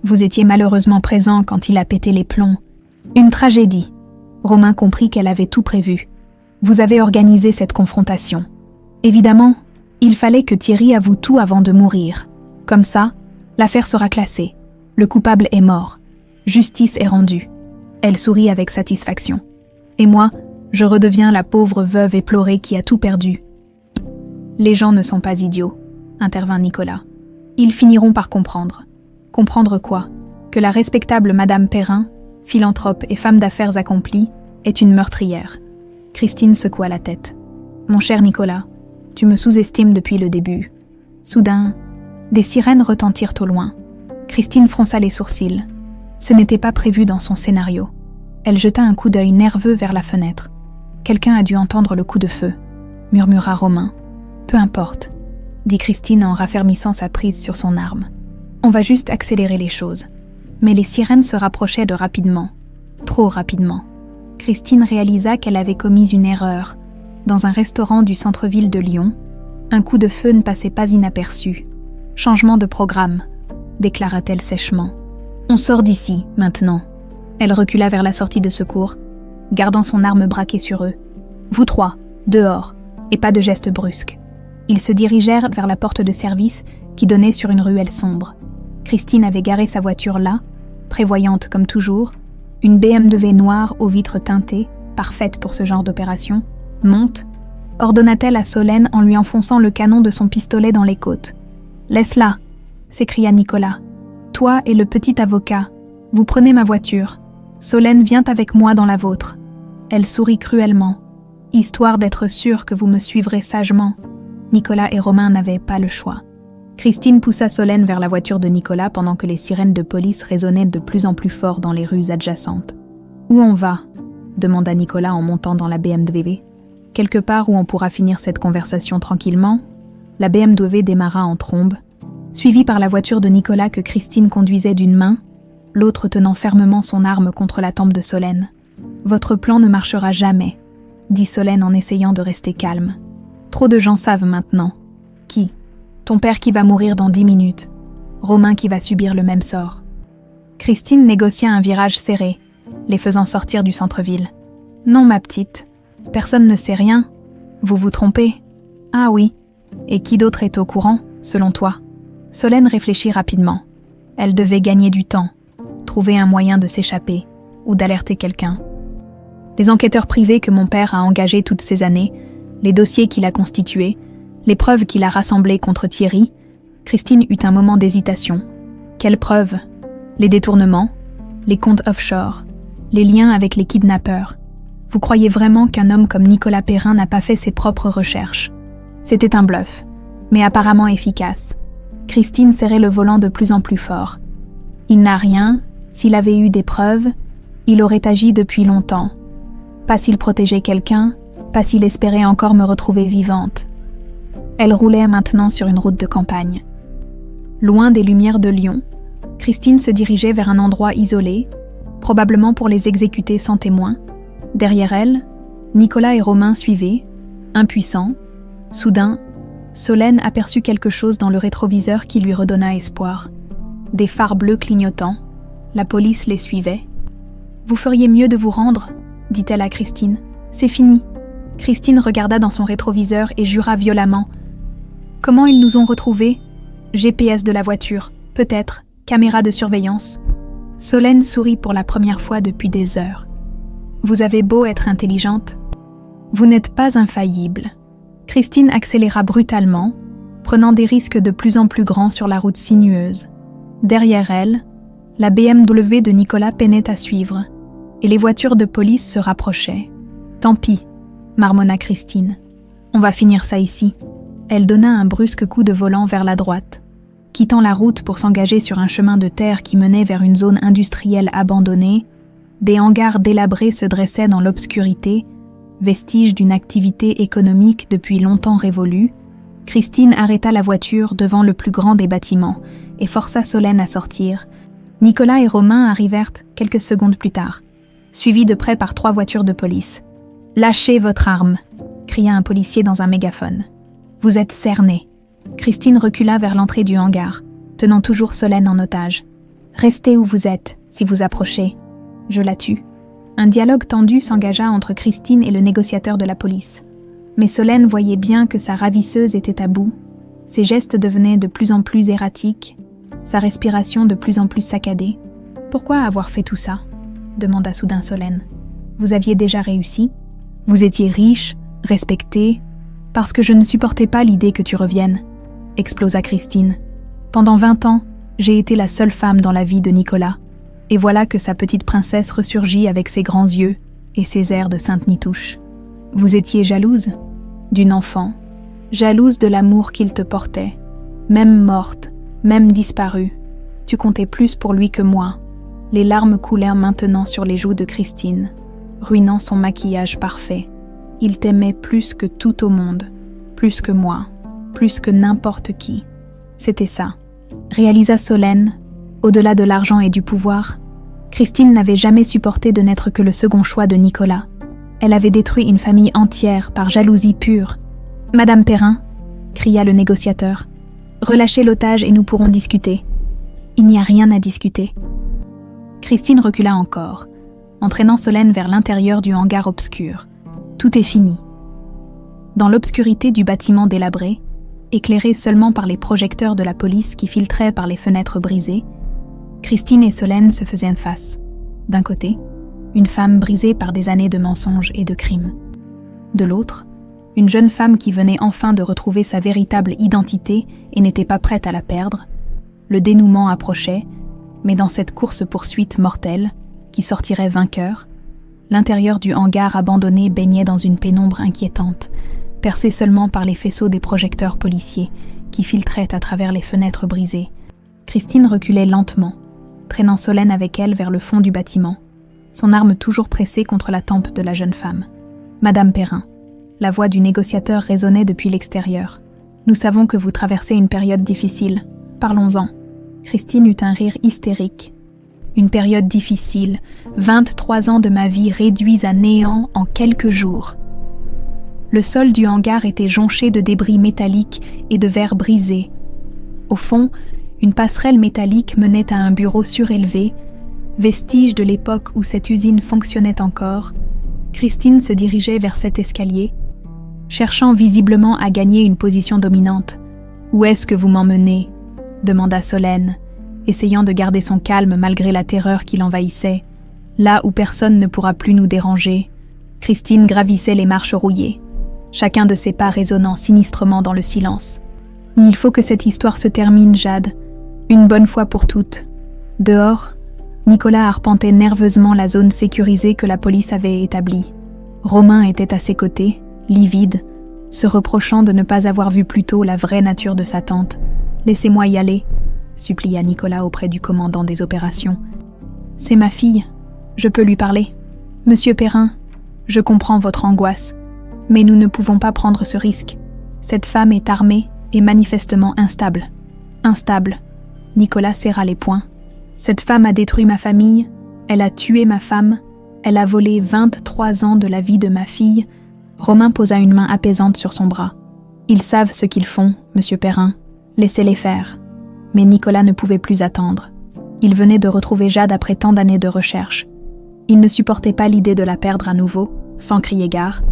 vous étiez malheureusement présents quand il a pété les plombs. Une tragédie. Romain comprit qu'elle avait tout prévu. Vous avez organisé cette confrontation. Évidemment, il fallait que Thierry avoue tout avant de mourir. Comme ça, l'affaire sera classée. Le coupable est mort. Justice est rendue. Elle sourit avec satisfaction. Et moi, je redeviens la pauvre veuve éplorée qui a tout perdu. Les gens ne sont pas idiots, intervint Nicolas. Ils finiront par comprendre. Comprendre quoi? Que la respectable Madame Perrin, philanthrope et femme d'affaires accomplie, est une meurtrière. Christine secoua la tête. Mon cher Nicolas, tu me sous-estimes depuis le début. Soudain, des sirènes retentirent au loin. Christine fronça les sourcils. Ce n'était pas prévu dans son scénario. Elle jeta un coup d'œil nerveux vers la fenêtre. Quelqu'un a dû entendre le coup de feu, murmura Romain. Peu importe, dit Christine en raffermissant sa prise sur son arme. On va juste accélérer les choses. Mais les sirènes se rapprochaient de rapidement. Trop rapidement. Christine réalisa qu'elle avait commis une erreur. Dans un restaurant du centre-ville de Lyon, un coup de feu ne passait pas inaperçu. Changement de programme, déclara-t-elle sèchement. On sort d'ici, maintenant. Elle recula vers la sortie de secours, gardant son arme braquée sur eux. « Vous trois, dehors, et pas de geste brusque. » Ils se dirigèrent vers la porte de service qui donnait sur une ruelle sombre. Christine avait garé sa voiture là, prévoyante comme toujours, une BMW noire aux vitres teintées, parfaite pour ce genre d'opération, monte, ordonna-t-elle à Solène en lui enfonçant le canon de son pistolet dans les côtes. « Laisse-la !» s'écria Nicolas. « Toi et le petit avocat, vous prenez ma voiture. Solène vient avec moi dans la vôtre. » Elle sourit cruellement. « Histoire d'être sûre que vous me suivrez sagement. » Nicolas et Romain n'avaient pas le choix. Christine poussa Solène vers la voiture de Nicolas pendant que les sirènes de police résonnaient de plus en plus fort dans les rues adjacentes. « Où on va ?» demanda Nicolas en montant dans la BMW. « Quelque part où on pourra finir cette conversation tranquillement ?» La BMW démarra en trombe, suivie par la voiture de Nicolas que Christine conduisait d'une main, l'autre tenant fermement son arme contre la tempe de Solène. « Votre plan ne marchera jamais, » dit Solène en essayant de rester calme. « Trop de gens savent maintenant. » « Qui ? Ton père qui va mourir dans 10 minutes. Romain qui va subir le même sort. » Christine négocia un virage serré, les faisant sortir du centre-ville. « Non, ma petite, personne ne sait rien. Vous vous trompez. »« Ah oui. Et qui d'autre est au courant, selon toi ?» Solène réfléchit rapidement. Elle devait gagner du temps, trouver un moyen de s'échapper ou d'alerter quelqu'un. Les enquêteurs privés que mon père a engagés toutes ces années, les dossiers qu'il a constitués, les preuves qu'il a rassemblées contre Thierry, Christine eut un moment d'hésitation. Quelles preuves ? Les détournements, les comptes offshore, les liens avec les kidnappeurs. Vous croyez vraiment qu'un homme comme Nicolas Perrin n'a pas fait ses propres recherches ? C'était un bluff, mais apparemment efficace. Christine serrait le volant de plus en plus fort. Il n'a rien, s'il avait eu des preuves, il aurait agi depuis longtemps. Pas s'il protégeait quelqu'un, pas s'il espérait encore me retrouver vivante. Elle roulait maintenant sur une route de campagne. Loin des lumières de Lyon, Christine se dirigeait vers un endroit isolé, probablement pour les exécuter sans témoin. Derrière elle, Nicolas et Romain suivaient, impuissants. Soudain, Solène aperçut quelque chose dans le rétroviseur qui lui redonna espoir. Des phares bleus clignotants. La police les suivait. « Vous feriez mieux de vous rendre, » dit-elle à Christine. « C'est fini. » Christine regarda dans son rétroviseur et jura violemment. « Comment ils nous ont retrouvés ? GPS de la voiture, peut-être, caméra de surveillance. » Solène sourit pour la première fois depuis des heures. « Vous avez beau être intelligente, vous n'êtes pas infaillible. » Christine accéléra brutalement, prenant des risques de plus en plus grands sur la route sinueuse. Derrière elle, la BMW de Nicolas peinait à suivre, et les voitures de police se rapprochaient. « Tant pis, » marmonna Christine. « On va finir ça ici. » Elle donna un brusque coup de volant vers la droite, quittant la route pour s'engager sur un chemin de terre qui menait vers une zone industrielle abandonnée. Des hangars délabrés se dressaient dans l'obscurité, vestiges d'une activité économique depuis longtemps révolue. Christine arrêta la voiture devant le plus grand des bâtiments et força Solène à sortir. Nicolas et Romain arrivèrent quelques secondes plus tard, suivis de près par 3 voitures de police. « Lâchez votre arme !» cria un policier dans un mégaphone. « Vous êtes cernés !» Christine recula vers l'entrée du hangar, tenant toujours Solène en otage. « Restez où vous êtes, si vous approchez. Je la tue. » Un dialogue tendu s'engagea entre Christine et le négociateur de la police. Mais Solène voyait bien que sa ravisseuse était à bout. Ses gestes devenaient de plus en plus erratiques, sa respiration de plus en plus saccadée. « Pourquoi avoir fait tout ça ?» demanda soudain Solène. « Vous aviez déjà réussi ? Vous étiez riche, respecté, parce que je ne supportais pas l'idée que tu reviennes, » explosa Christine. « Pendant 20 ans, j'ai été la seule femme dans la vie de Nicolas. Et voilà que sa petite princesse ressurgit avec ses grands yeux et ses airs de sainte Nitouche. Vous étiez jalouse d'une enfant, jalouse de l'amour qu'il te portait, même morte, même disparue. Tu comptais plus pour lui que moi. » Les larmes coulèrent maintenant sur les joues de Christine, ruinant son maquillage parfait. Il t'aimait plus que tout au monde, plus que moi, plus que n'importe qui. C'était ça, réalisa Solène. Au-delà de l'argent et du pouvoir, Christine n'avait jamais supporté de n'être que le second choix de Nicolas. Elle avait détruit une famille entière par jalousie pure. « Madame Perrin !» cria le négociateur. « Relâchez l'otage et nous pourrons discuter. » « Il n'y a rien à discuter. » Christine recula encore, entraînant Solène vers l'intérieur du hangar obscur. Tout est fini. Dans l'obscurité du bâtiment délabré, éclairé seulement par les projecteurs de la police qui filtraient par les fenêtres brisées, Christine et Solène se faisaient face. D'un côté, une femme brisée par des années de mensonges et de crimes. De l'autre, une jeune femme qui venait enfin de retrouver sa véritable identité et n'était pas prête à la perdre. Le dénouement approchait, mais dans cette course-poursuite mortelle, qui sortirait vainqueur, l'intérieur du hangar abandonné baignait dans une pénombre inquiétante, percée seulement par les faisceaux des projecteurs policiers qui filtraient à travers les fenêtres brisées. Christine reculait lentement, traînant Solène avec elle vers le fond du bâtiment, son arme toujours pressée contre la tempe de la jeune femme. « Madame Perrin », la voix du négociateur résonnait depuis l'extérieur. « Nous savons que vous traversez une période difficile. Parlons-en. » Christine eut un rire hystérique. « Une période difficile, 23 ans de ma vie réduits à néant en quelques jours. » Le sol du hangar était jonché de débris métalliques et de verres brisés. Au fond, une passerelle métallique menait à un bureau surélevé, vestige de l'époque où cette usine fonctionnait encore. Christine se dirigeait vers cet escalier, cherchant visiblement à gagner une position dominante. « Où est-ce que vous m'emmenez ?» demanda Solène, essayant de garder son calme malgré la terreur qui l'envahissait. « Là où personne ne pourra plus nous déranger. » Christine gravissait les marches rouillées, chacun de ses pas résonnant sinistrement dans le silence. « Il faut que cette histoire se termine, Jade, une bonne fois pour toutes. » Dehors, Nicolas arpentait nerveusement la zone sécurisée que la police avait établie. Romain était à ses côtés, livide, se reprochant de ne pas avoir vu plus tôt la vraie nature de sa tante. « Laissez-moi y aller », supplia Nicolas auprès du commandant des opérations. « C'est ma fille, je peux lui parler. Monsieur Perrin, je comprends votre angoisse, mais nous ne pouvons pas prendre ce risque. Cette femme est armée et manifestement instable. » Instable. Nicolas serra les poings. « Cette femme a détruit ma famille, elle a tué ma femme, elle a volé 23 ans de la vie de ma fille. » Romain posa une main apaisante sur son bras. « Ils savent ce qu'ils font, monsieur Perrin. Laissez-les faire. » Mais Nicolas ne pouvait plus attendre. Il venait de retrouver Jade après tant d'années de recherche. Il ne supportait pas l'idée de la perdre à nouveau, sans crier gare.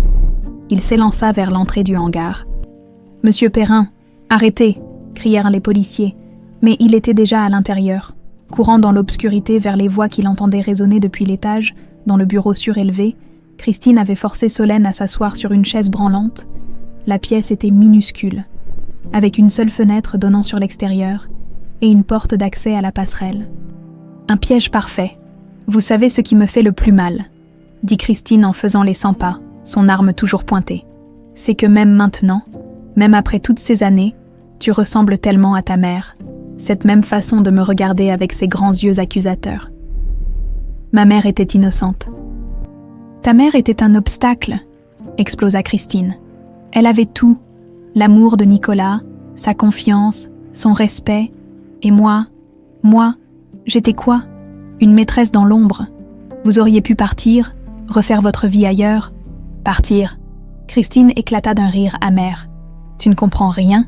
Il s'élança vers l'entrée du hangar. « Monsieur Perrin, arrêtez !» crièrent les policiers, mais il était déjà à l'intérieur. Courant dans l'obscurité vers les voix qu'il entendait résonner depuis l'étage, dans le bureau surélevé, Christine avait forcé Solène à s'asseoir sur une chaise branlante. La pièce était minuscule, avec une seule fenêtre donnant sur l'extérieur et une porte d'accès à la passerelle. « Un piège parfait. Vous savez ce qui me fait le plus mal, » dit Christine en faisant les 100 pas, son arme toujours pointée. « C'est que même maintenant, même après toutes ces années, tu ressembles tellement à ta mère, cette même façon de me regarder avec ses grands yeux accusateurs. » Ma mère était innocente. « Ta mère était un obstacle, » explosa Christine. « Elle avait tout, l'amour de Nicolas, sa confiance, son respect, et moi, j'étais quoi? Une maîtresse dans l'ombre. Vous auriez pu partir, refaire votre vie ailleurs. Partir. » Christine éclata d'un rire amer. « Tu ne comprends rien?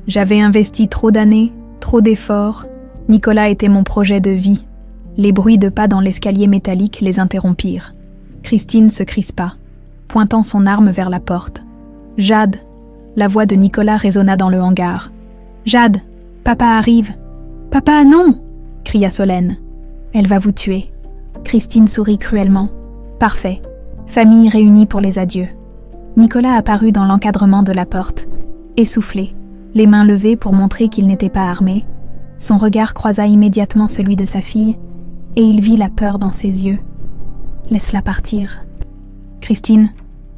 J'avais investi trop d'années, trop d'efforts. Nicolas était mon projet de vie. » Les bruits de pas dans l'escalier métallique les interrompirent. Christine se crispa, pointant son arme vers la porte. « Jade !» La voix de Nicolas résonna dans le hangar. « Jade, papa arrive !»« Papa, non !» cria Solène. « Elle va vous tuer. » Christine sourit cruellement. « Parfait. Famille réunie pour les adieux. » Nicolas apparut dans l'encadrement de la porte, essoufflé, les mains levées pour montrer qu'il n'était pas armé. Son regard croisa immédiatement celui de sa fille, et il vit la peur dans ses yeux. « Laisse-la partir. »« Christine,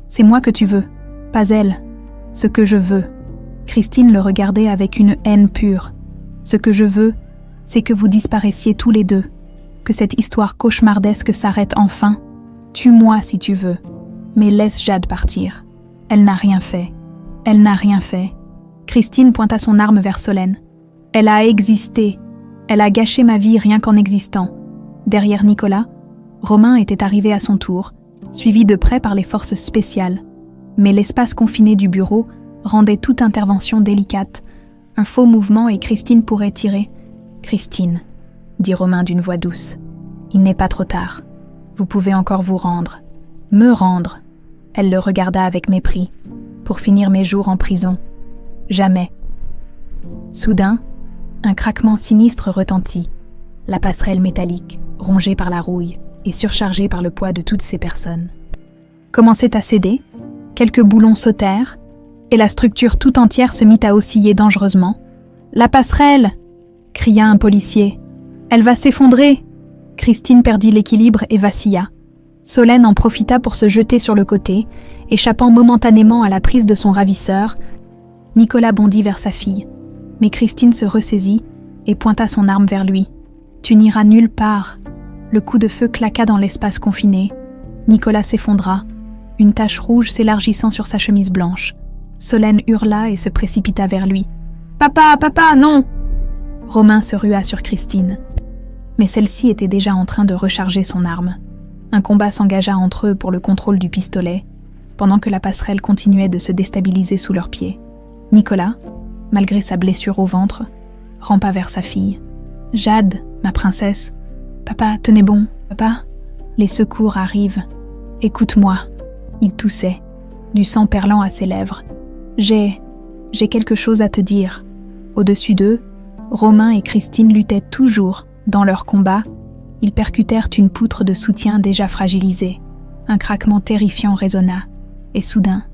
c'est moi que tu veux, pas elle. Ce que je veux. » Christine le regardait avec une haine pure. « Ce que je veux, c'est que vous disparaissiez tous les deux, que cette histoire cauchemardesque s'arrête enfin. Tue-moi si tu veux, mais laisse Jade partir. Elle n'a rien fait. Elle n'a rien fait. » Christine pointa son arme vers Solène. « Elle a existé. Elle a gâché ma vie rien qu'en existant. » Derrière Nicolas, Romain était arrivé à son tour, suivi de près par les forces spéciales. Mais l'espace confiné du bureau rendait toute intervention délicate. Un faux mouvement et Christine pourrait tirer. « Christine, » dit Romain d'une voix douce, « Il n'est pas trop tard. Vous pouvez encore vous rendre. Me rendre. Elle le regarda avec mépris. Pour finir mes jours en prison. Jamais. Soudain, un craquement sinistre retentit. La passerelle métallique, rongée par la rouille et surchargée par le poids de toutes ces personnes, commençait à céder, quelques boulons sautèrent, et la structure tout entière se mit à osciller dangereusement. « La passerelle !» cria un policier. « Elle va s'effondrer !» Christine perdit l'équilibre et vacilla. Solène en profita pour se jeter sur le côté, échappant momentanément à la prise de son ravisseur. Nicolas bondit vers sa fille, mais Christine se ressaisit et pointa son arme vers lui. « Tu n'iras nulle part !» Le coup de feu claqua dans l'espace confiné. Nicolas s'effondra, une tache rouge s'élargissant sur sa chemise blanche. Solène hurla et se précipita vers lui. « Papa, papa, non !» Romain se rua sur Christine. Mais celle-ci était déjà en train de recharger son arme. Un combat s'engagea entre eux pour le contrôle du pistolet, pendant que la passerelle continuait de se déstabiliser sous leurs pieds. Nicolas, malgré sa blessure au ventre, rampa vers sa fille. « Jade, ma princesse. Papa, tenez bon, papa. Les secours arrivent. Écoute-moi. » Il toussait, du sang perlant à ses lèvres. « J'ai quelque chose à te dire. » Au-dessus d'eux, Romain et Christine luttaient toujours. Dans leur combat, ils percutèrent une poutre de soutien déjà fragilisée. Un craquement terrifiant résonna. Et soudain,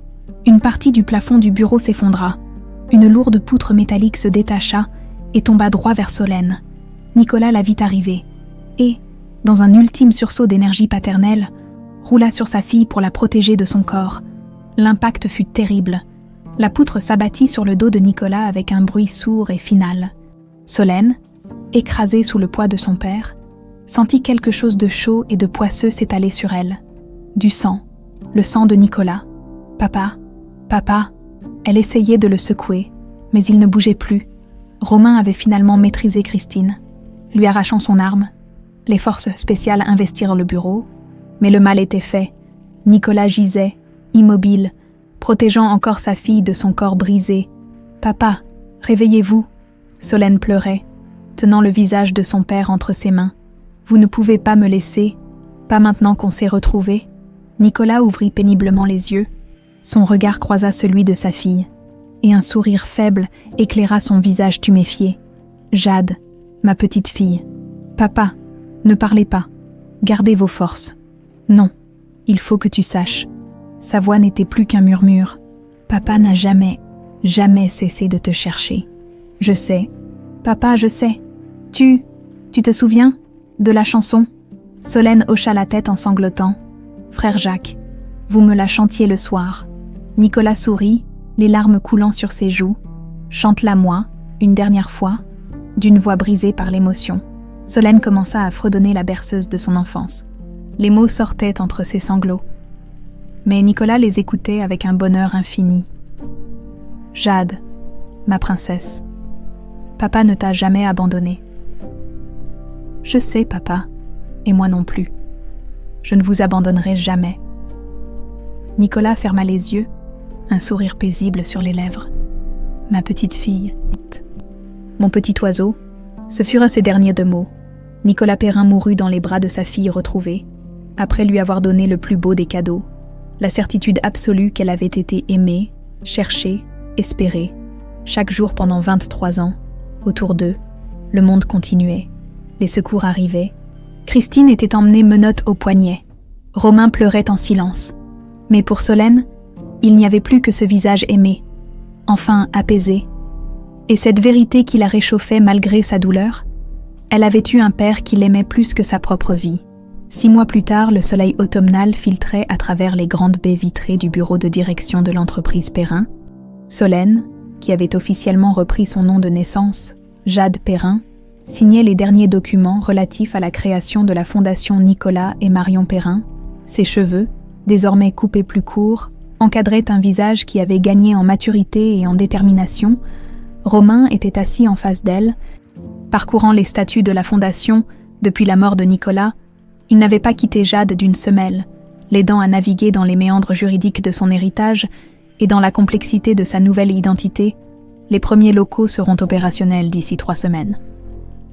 une partie du plafond du bureau s'effondra. Une lourde poutre métallique se détacha et tomba droit vers Solène. Nicolas la vit arriver et, dans un ultime sursaut d'énergie paternelle, roula sur sa fille pour la protéger de son corps. L'impact fut terrible. La poutre s'abattit sur le dos de Nicolas avec un bruit sourd et final. Solène, écrasée sous le poids de son père, sentit quelque chose de chaud et de poisseux s'étaler sur elle. Du sang, le sang de Nicolas. « Papa, papa !» Elle essayait de le secouer, mais il ne bougeait plus. Romain avait finalement maîtrisé Christine. Lui arrachant son arme, les forces spéciales investirent le bureau, mais le mal était fait. Nicolas gisait, immobile, protégeant encore sa fille de son corps brisé. « Papa, réveillez-vous !» Solène pleurait, tenant le visage de son père entre ses mains. « Vous ne pouvez pas me laisser, pas maintenant qu'on s'est retrouvés. » Nicolas ouvrit péniblement les yeux. Son regard croisa celui de sa fille, et un sourire faible éclaira son visage tuméfié. « Jade, ma petite fille. Papa, ne parlez pas. Gardez vos forces. Non, il faut que tu saches. » Sa voix n'était plus qu'un murmure. « Papa n'a jamais cessé de te chercher. Je sais. Papa, je sais. Tu te souviens de la chanson ?» Solène hocha la tête en sanglotant. « Frère Jacques, vous me la chantiez le soir. » Nicolas sourit, les larmes coulant sur ses joues. « Chante-la moi, une dernière fois », d'une voix brisée par l'émotion. Solène commença à fredonner la berceuse de son enfance. Les mots sortaient entre ses sanglots. Mais Nicolas les écoutait avec un bonheur infini. « Jade, ma princesse, papa ne t'a jamais abandonnée. »« Je sais, papa, et moi non plus. Je ne vous abandonnerai jamais. » Nicolas ferma les yeux, un sourire paisible sur les lèvres. « Ma petite fille, mon petit oiseau », ce furent ses derniers deux mots. Nicolas Perrin mourut dans les bras de sa fille retrouvée, après lui avoir donné le plus beau des cadeaux, la certitude absolue qu'elle avait été aimée, cherchée, espérée. Chaque jour pendant 23 ans, autour d'eux, le monde continuait. Les secours arrivaient. Christine était emmenée menottes au poignet. Romain pleurait en silence. Mais pour Solène, il n'y avait plus que ce visage aimé, enfin apaisé. Et cette vérité qui la réchauffait malgré sa douleur, elle avait eu un père qui l'aimait plus que sa propre vie. 6 mois plus tard, le soleil automnal filtrait à travers les grandes baies vitrées du bureau de direction de l'entreprise Perrin. Solène, qui avait officiellement repris son nom de naissance, Jade Perrin, signait les derniers documents relatifs à la création de la fondation Nicolas et Marion Perrin. Ses cheveux, désormais coupés plus courts, encadraient un visage qui avait gagné en maturité et en détermination. Romain était assis en face d'elle. Parcourant les statuts de la fondation, depuis la mort de Nicolas, il n'avait pas quitté Jade d'une semelle, l'aidant à naviguer dans les méandres juridiques de son héritage et dans la complexité de sa nouvelle identité. Les premiers locaux seront opérationnels d'ici 3 semaines,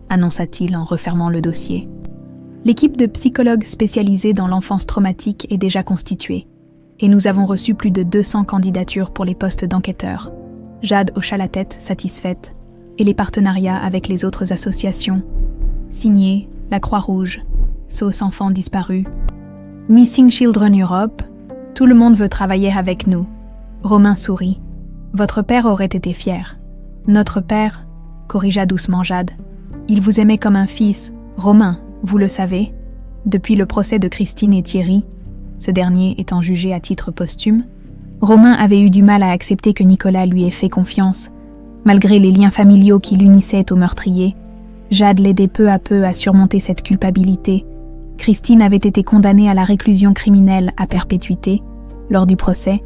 annonça-t-il en refermant le dossier. L'équipe de psychologues spécialisés dans l'enfance traumatique est déjà constituée, et nous avons reçu plus de 200 candidatures pour les postes d'enquêteurs. Jade hocha la tête, satisfaite, et les partenariats avec les autres associations. Signé la Croix-Rouge, SOS Enfants Disparus, Missing Children Europe, tout le monde veut travailler avec nous. Romain sourit. Votre père aurait été fier. Notre père, corrigea doucement Jade. Il vous aimait comme un fils. Romain, vous le savez, depuis le procès de Christine et Thierry, ce dernier étant jugé à titre posthume, Romain avait eu du mal à accepter que Nicolas lui ait fait confiance. Malgré les liens familiaux qui l'unissaient au meurtrier, Jade l'aidait peu à peu à surmonter cette culpabilité. Christine avait été condamnée à la réclusion criminelle à perpétuité. Lors du procès,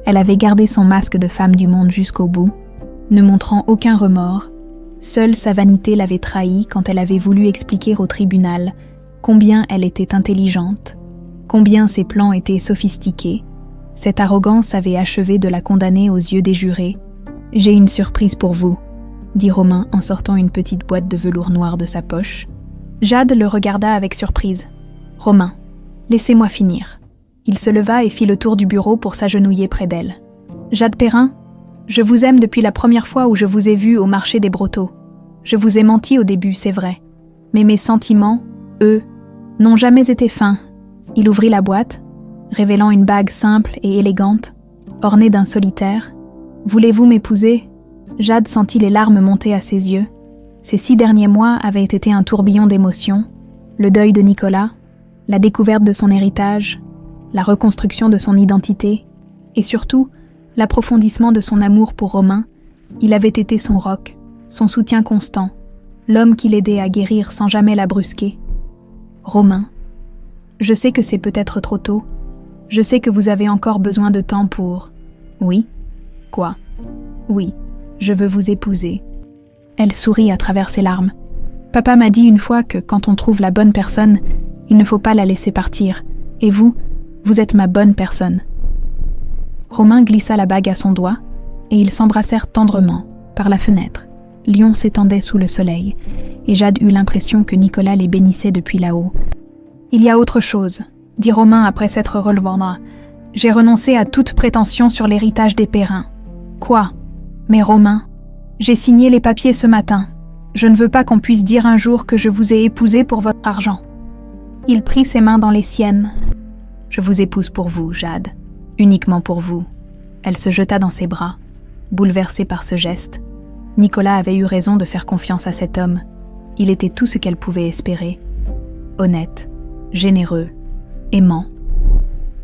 elle avait gardé son masque de femme du monde jusqu'au bout, ne montrant aucun remords. Seule sa vanité l'avait trahie quand elle avait voulu expliquer au tribunal combien elle était intelligente, combien ses plans étaient sophistiqués. Cette arrogance avait achevé de la condamner aux yeux des jurés. « J'ai une surprise pour vous », dit Romain en sortant une petite boîte de velours noir de sa poche. Jade le regarda avec surprise. « Romain, laissez-moi finir. » Il se leva et fit le tour du bureau pour s'agenouiller près d'elle. « Jade Perrin, je vous aime depuis la première fois où je vous ai vue au marché des Brotteaux. Je vous ai menti au début, c'est vrai. Mais mes sentiments, eux, n'ont jamais été feints. » Il ouvrit la boîte, révélant une bague simple et élégante, ornée d'un solitaire. « Voulez-vous m'épouser ?» Jade sentit les larmes monter à ses yeux. Ces 6 derniers mois avaient été un tourbillon d'émotions. Le deuil de Nicolas, la découverte de son héritage, la reconstruction de son identité, et surtout, l'approfondissement de son amour pour Romain. Il avait été son roc, son soutien constant, l'homme qui l'aidait à guérir sans jamais la brusquer. Romain, je sais que c'est peut-être trop tôt. Je sais que vous avez encore besoin de temps pour... Oui? Quoi? Oui, je veux vous épouser. Elle sourit à travers ses larmes. Papa m'a dit une fois que quand on trouve la bonne personne, il ne faut pas la laisser partir. Et vous êtes ma bonne personne. Romain glissa la bague à son doigt, et ils s'embrassèrent tendrement, par la fenêtre. Lyon s'étendait sous le soleil, et Jade eut l'impression que Nicolas les bénissait depuis là-haut. « Il y a autre chose, » dit Romain après s'être relevant. « J'ai renoncé à toute prétention sur l'héritage des Perrin. »« Quoi ? Mais Romain, j'ai signé les papiers ce matin. Je ne veux pas qu'on puisse dire un jour que je vous ai épousé pour votre argent. » Il prit ses mains dans les siennes. « Je vous épouse pour vous, Jade. Uniquement pour vous. » Elle se jeta dans ses bras, bouleversée par ce geste. Nicolas avait eu raison de faire confiance à cet homme. Il était tout ce qu'elle pouvait espérer. Honnête, généreux, aimant.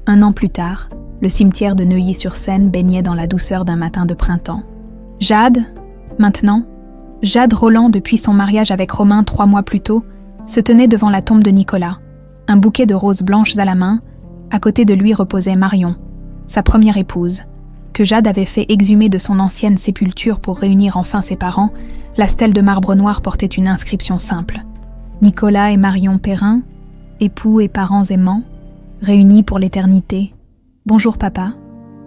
1 an plus tard, le cimetière de Neuilly-sur-Seine baignait dans la douceur d'un matin de printemps. Jade, maintenant, Jade Roland, depuis son mariage avec Romain 3 mois plus tôt, se tenait devant la tombe de Nicolas, un bouquet de roses blanches à la main. À côté de lui reposait Marion, sa première épouse, que Jade avait fait exhumer de son ancienne sépulture pour réunir enfin ses parents. La stèle de marbre noir portait une inscription simple. Nicolas et Marion Perrin, époux et parents aimants, réunis pour l'éternité. « Bonjour papa,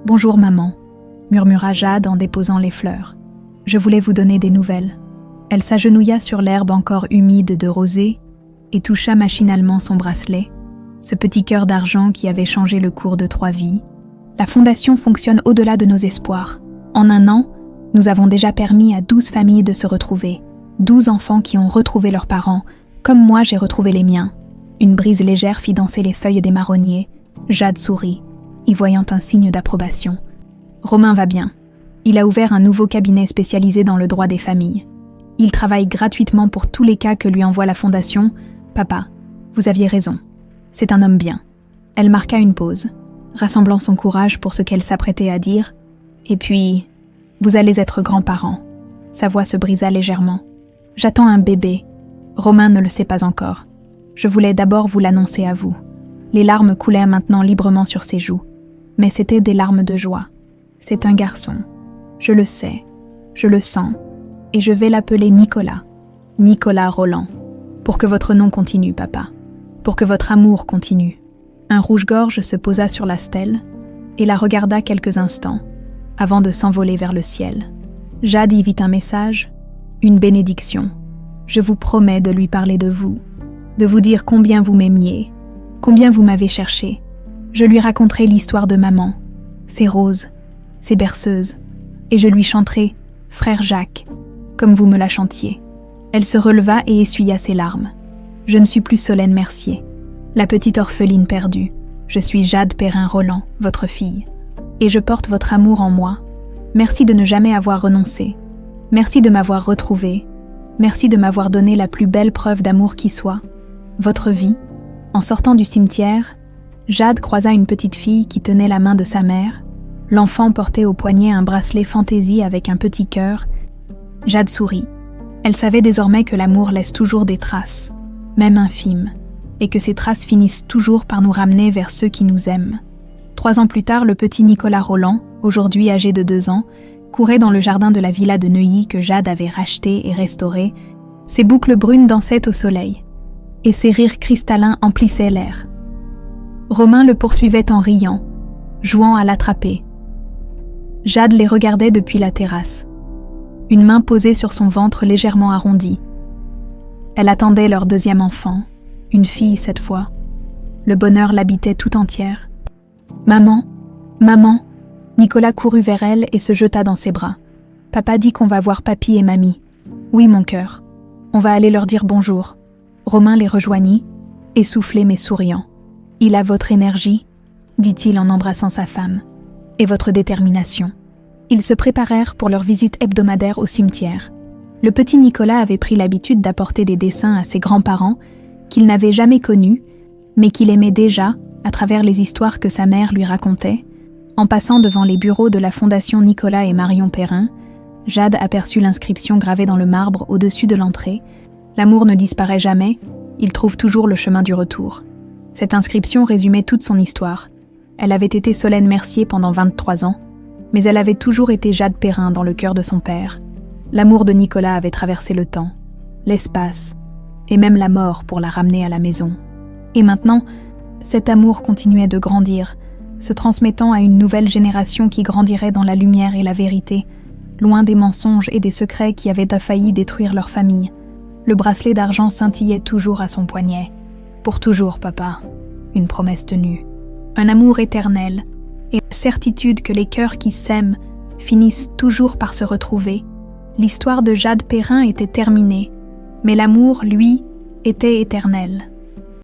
bonjour maman », murmura Jade en déposant les fleurs. « Je voulais vous donner des nouvelles. » Elle s'agenouilla sur l'herbe encore humide de rosée et toucha machinalement son bracelet, ce petit cœur d'argent qui avait changé le cours de 3 vies. La fondation fonctionne au-delà de nos espoirs. En 1 an, nous avons déjà permis à 12 familles de se retrouver, 12 enfants qui ont retrouvé leurs parents, comme moi j'ai retrouvé les miens. Une brise légère fit danser les feuilles des marronniers. Jade sourit, y voyant un signe d'approbation. Romain va bien. Il a ouvert un nouveau cabinet spécialisé dans le droit des familles. Il travaille gratuitement pour tous les cas que lui envoie la fondation. Papa, vous aviez raison. C'est un homme bien. Elle marqua une pause, rassemblant son courage pour ce qu'elle s'apprêtait à dire. Et puis, vous allez être grands-parents. Sa voix se brisa légèrement. J'attends un bébé. Romain ne le sait pas encore. Je voulais d'abord vous l'annoncer à vous. Les larmes coulaient maintenant librement sur ses joues. Mais c'étaient des larmes de joie. C'est un garçon. Je le sais. Je le sens. Et je vais l'appeler Nicolas. Nicolas Roland. Pour que votre nom continue, papa. Pour que votre amour continue. Un rouge-gorge se posa sur la stèle et la regarda quelques instants, avant de s'envoler vers le ciel. Jade y vit un message, une bénédiction. Je vous promets de lui parler de vous. de vous dire combien vous m'aimiez, combien vous m'avez cherché. Je lui raconterai l'histoire de maman, ses roses, ses berceuses, et je lui chanterai « Frère Jacques », comme vous me la chantiez. Elle se releva et essuya ses larmes. Je ne suis plus Solène Mercier, la petite orpheline perdue. Je suis Jade Perrin-Roland, votre fille. Et je porte votre amour en moi. Merci de ne jamais avoir renoncé. Merci de m'avoir retrouvée. Merci de m'avoir donné la plus belle preuve d'amour qui soit. Votre vie. En sortant du cimetière, Jade croisa une petite fille qui tenait la main de sa mère. L'enfant portait au poignet un bracelet fantaisie avec un petit cœur. Jade sourit. Elle savait désormais que l'amour laisse toujours des traces, même infimes, et que ces traces finissent toujours par nous ramener vers ceux qui nous aiment. 3 ans plus tard, le petit Nicolas Roland, aujourd'hui âgé de 2 ans, courait dans le jardin de la villa de Neuilly que Jade avait racheté et restauré. Ses boucles brunes dansaient au soleil, et ses rires cristallins emplissaient l'air. Romain le poursuivait en riant, jouant à l'attraper. Jade les regardait depuis la terrasse, une main posée sur son ventre légèrement arrondi. Elle attendait leur 2e enfant, une fille cette fois. Le bonheur l'habitait tout entière. « Maman, maman !» Nicolas courut vers elle et se jeta dans ses bras. « Papa dit qu'on va voir papy et mamie. »« Oui, mon cœur. On va aller leur dire bonjour. » Romain les rejoignit, essoufflé mais souriant. « Il a votre énergie, » dit-il en embrassant sa femme, « et votre détermination. » Ils se préparèrent pour leur visite hebdomadaire au cimetière. Le petit Nicolas avait pris l'habitude d'apporter des dessins à ses grands-parents qu'il n'avait jamais connus, mais qu'il aimait déjà à travers les histoires que sa mère lui racontait. En passant devant les bureaux de la Fondation Nicolas et Marion Perrin, Jade aperçut l'inscription gravée dans le marbre au-dessus de l'entrée. « L'amour ne disparaît jamais, il trouve toujours le chemin du retour. » Cette inscription résumait toute son histoire. Elle avait été Solène Mercier pendant 23 ans, mais elle avait toujours été Jade Perrin dans le cœur de son père. L'amour de Nicolas avait traversé le temps, l'espace, et même la mort pour la ramener à la maison. Et maintenant, cet amour continuait de grandir, se transmettant à une nouvelle génération qui grandirait dans la lumière et la vérité, loin des mensonges et des secrets qui avaient failli détruire leur famille. Le bracelet d'argent scintillait toujours à son poignet. Pour toujours, papa. Une promesse tenue. Un amour éternel, et la certitude que les cœurs qui s'aiment finissent toujours par se retrouver. L'histoire de Jade Perrin était terminée, mais l'amour, lui, était éternel.